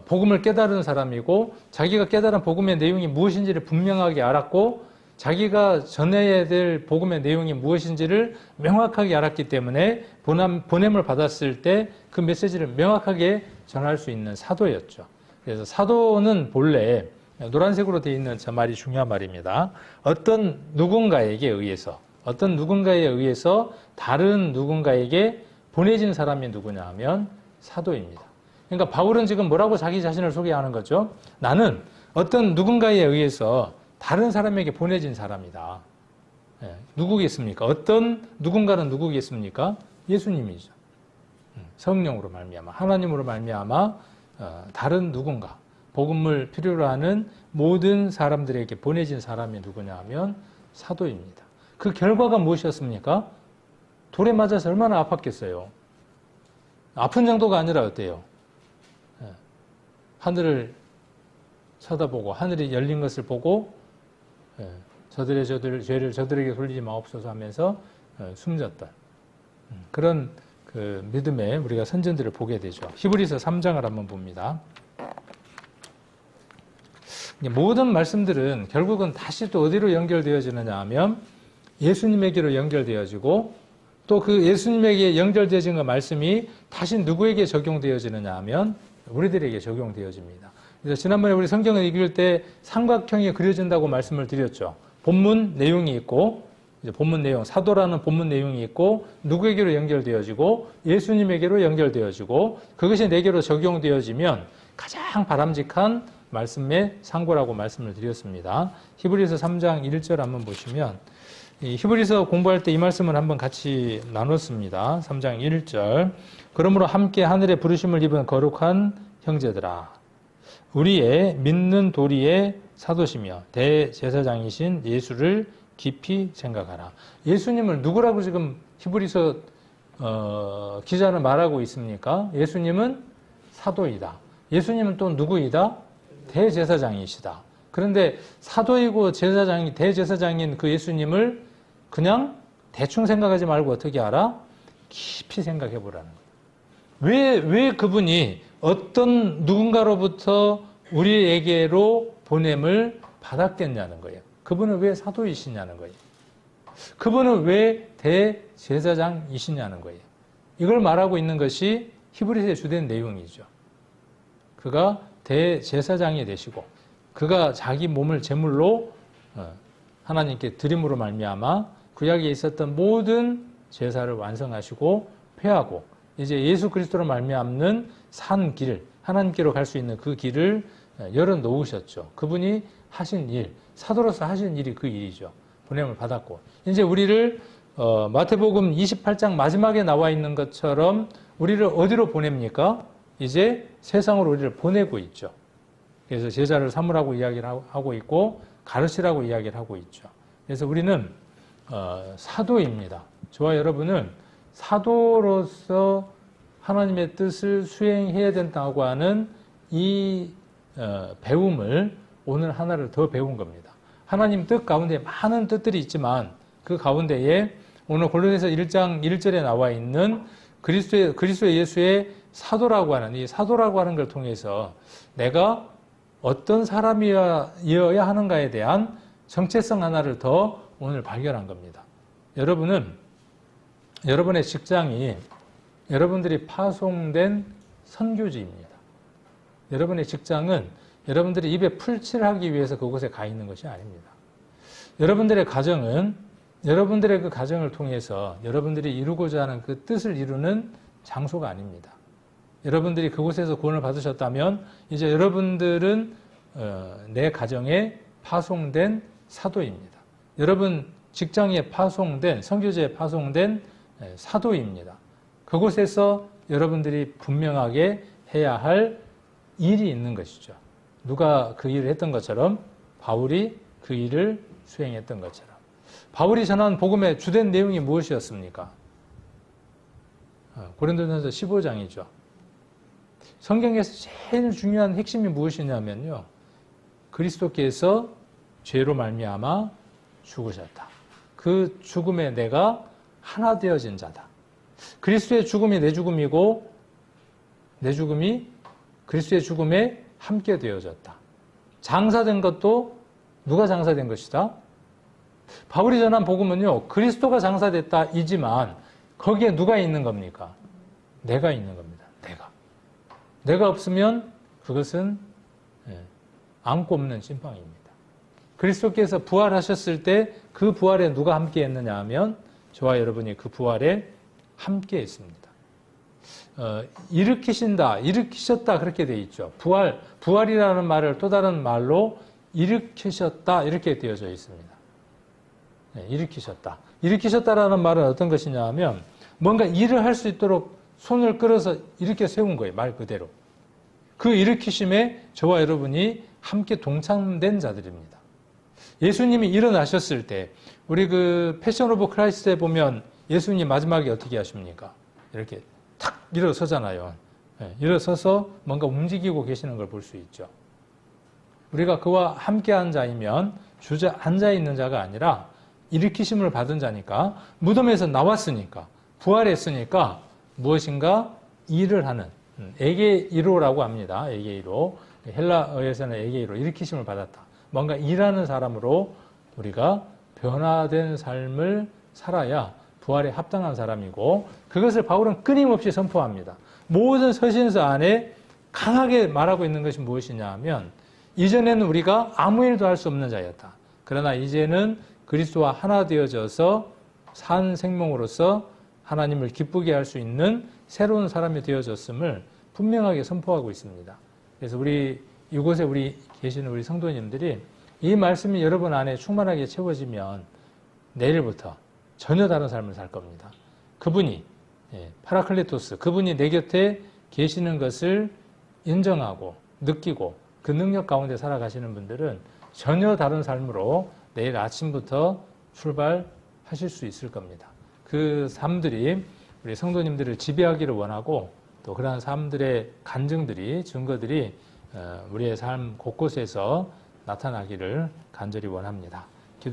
[SPEAKER 1] 복음을 깨달은 사람이고, 자기가 깨달은 복음의 내용이 무엇인지를 분명하게 알았고, 자기가 전해야 될 복음의 내용이 무엇인지를 명확하게 알았기 때문에 보냄을 받았을 때 그 메시지를 명확하게 전할 수 있는 사도였죠. 그래서 사도는 본래 노란색으로 되어 있는 저 말이 중요한 말입니다. 어떤 누군가에 의해서 다른 누군가에게 보내진 사람이 누구냐 하면 사도입니다. 그러니까 바울은 지금 뭐라고 자기 자신을 소개하는 거죠? 나는 어떤 누군가에 의해서 다른 사람에게 보내진 사람이다. 누구겠습니까? 어떤 누군가는 누구겠습니까? 예수님이죠. 성령으로 말미암아, 하나님으로 말미암아 다른 누군가, 복음을 필요로 하는 모든 사람들에게 보내진 사람이 누구냐 하면 사도입니다. 그 결과가 무엇이었습니까? 돌에 맞아서 얼마나 아팠겠어요. 아픈 정도가 아니라 어때요? 하늘을 쳐다보고 하늘이 열린 것을 보고 저들의 죄를 저들에게 돌리지 마옵소서 하면서 숨졌던 그런 그 믿음의 우리가 선전들을 보게 되죠. 히브리서 3장을 한번 봅니다. 모든 말씀들은 결국은 다시 또 어디로 연결되어지느냐 하면 예수님에게로 연결되어지고, 또 그 예수님에게 연결되어진 그 말씀이 다시 누구에게 적용되어지느냐 하면 우리들에게 적용되어집니다. 그래서 지난번에 우리 성경을 읽을 때 삼각형이 그려진다고 말씀을 드렸죠. 본문 내용이 있고, 이제 본문 내용, 사도라는 본문 내용이 있고, 누구에게로 연결되어지고, 예수님에게로 연결되어지고, 그것이 내게로 적용되어지면 가장 바람직한 말씀의 상고라고 말씀을 드렸습니다. 히브리서 3장 1절 한번 보시면, 이 히브리서 공부할 때 이 말씀을 한번 같이 나눴습니다. 3장 1절. 그러므로 함께 하늘의 부르심을 입은 거룩한 형제들아, 우리의 믿는 도리의 사도시며 대제사장이신 예수를 깊이 생각하라. 예수님을 누구라고 지금 히브리서 기자는 말하고 있습니까? 예수님은 사도이다. 예수님은 또 누구이다? 대제사장이시다. 그런데 사도이고 대제사장인 그 예수님을 그냥 대충 생각하지 말고 어떻게 알아? 깊이 생각해 보라는 거예요. 왜 그분이 어떤 누군가로부터 우리에게로 보냄을 받았겠냐는 거예요. 그분은 왜 사도이시냐는 거예요. 그분은 왜 대제사장이시냐는 거예요. 이걸 말하고 있는 것이 히브리서의 주된 내용이죠. 그가 대제사장이 되시고 그가 자기 몸을 제물로 하나님께 드림으로 말미암아 구약에 있었던 모든 제사를 완성하시고 폐하고 이제 예수 그리스도로 말미암는 산 길, 하나님께로 갈 수 있는 그 길을 열어 놓으셨죠. 그분이 하신 일, 사도로서 하신 일이 그 일이죠. 보냄을 받았고 이제 우리를 마태복음 28장 마지막에 나와 있는 것처럼 우리를 어디로 보냅니까? 이제 세상으로 우리를 보내고 있죠. 그래서 제자를 삼으라고 이야기를 하고 있고 가르치라고 이야기를 하고 있죠. 그래서 우리는 사도입니다. 저와 여러분은 사도로서 하나님의 뜻을 수행해야 된다고 하는 이 배움을 오늘 하나를 더 배운 겁니다. 하나님 뜻 가운데 많은 뜻들이 있지만 그 가운데에 오늘 골로새서 1장 1절에 나와 있는 그리스도 예수의 사도라고 하는 이 사도라고 하는 걸 통해서 내가 어떤 사람이어야 하는가에 대한 정체성 하나를 더 오늘 발견한 겁니다. 여러분은 여러분의 직장이 여러분들이 파송된 선교지입니다. 여러분의 직장은 여러분들이 입에 풀칠을 하기 위해서 그곳에 가 있는 것이 아닙니다. 여러분들의 가정은 여러분들의 그 가정을 통해서 여러분들이 이루고자 하는 그 뜻을 이루는 장소가 아닙니다. 여러분들이 그곳에서 구원을 받으셨다면 이제 여러분들은 내 가정에 파송된 사도입니다. 여러분 직장에 파송된 선교지에 파송된 사도입니다. 그곳에서 여러분들이 분명하게 해야 할 일이 있는 것이죠. 누가 그 일을 했던 것처럼 바울이 그 일을 수행했던 것처럼. 바울이 전한 복음의 주된 내용이 무엇이었습니까? 고린도전서 15장이죠. 성경에서 제일 중요한 핵심이 무엇이냐면요. 그리스도께서 죄로 말미암아 죽으셨다. 그 죽음에 내가 하나 되어진 자다. 그리스도의 죽음이 내 죽음이고 내 죽음이 그리스도의 죽음에 함께 되어졌다. 장사된 것도 누가 장사된 것이다? 바울이 전한 복음은요. 그리스도가 장사됐다 이지만 거기에 누가 있는 겁니까? 내가 있는 겁니다. 내가 없으면 그것은 안고 없는 찐빵입니다. 그리스도께서 부활하셨을 때 그 부활에 누가 함께 했느냐 하면 저와 여러분이 그 부활에 함께 했습니다. 일으키셨다 그렇게 돼 있죠. 부활이라는 말을 또 다른 말로 일으키셨다 이렇게 되어져 있습니다. 일으키셨다. 일으키셨다라는 말은 어떤 것이냐 하면 뭔가 일을 할 수 있도록 손을 끌어서 일으켜 세운 거예요. 말 그대로. 그 일으키심에 저와 여러분이 함께 동참된 자들입니다. 예수님이 일어나셨을 때 우리 그 패션 오브 크라이스트에 보면 예수님 마지막에 어떻게 하십니까? 이렇게 탁 일어서잖아요. 일어서서 뭔가 움직이고 계시는 걸 볼 수 있죠. 우리가 그와 함께한 자이면 앉아있는 자가 아니라 일으키심을 받은 자니까 무덤에서 나왔으니까 부활했으니까 무엇인가 일을 하는 에게이로라고 합니다. 에게이로. 헬라어에서는 에게이로 일으키심을 받았다. 뭔가 일하는 사람으로 우리가 변화된 삶을 살아야 부활에 합당한 사람이고 그것을 바울은 끊임없이 선포합니다. 모든 서신서 안에 강하게 말하고 있는 것이 무엇이냐 하면 이전에는 우리가 아무 일도 할 수 없는 자였다. 그러나 이제는 그리스도와 하나 되어져서 산 생명으로서 하나님을 기쁘게 할 수 있는 새로운 사람이 되어졌음을 분명하게 선포하고 있습니다. 그래서 이곳에 계시는 우리 성도님들이 이 말씀이 여러분 안에 충만하게 채워지면 내일부터 전혀 다른 삶을 살 겁니다. 그분이 파라클리토스, 그분이 내 곁에 계시는 것을 인정하고 느끼고 그 능력 가운데 살아가시는 분들은 전혀 다른 삶으로 내일 아침부터 출발하실 수 있을 겁니다. 그 삶들이 우리 성도님들을 지배하기를 원하고 또 그러한 삶들의 간증들이, 증거들이 우리의 삶 곳곳에서 나타나기를 간절히 원합니다.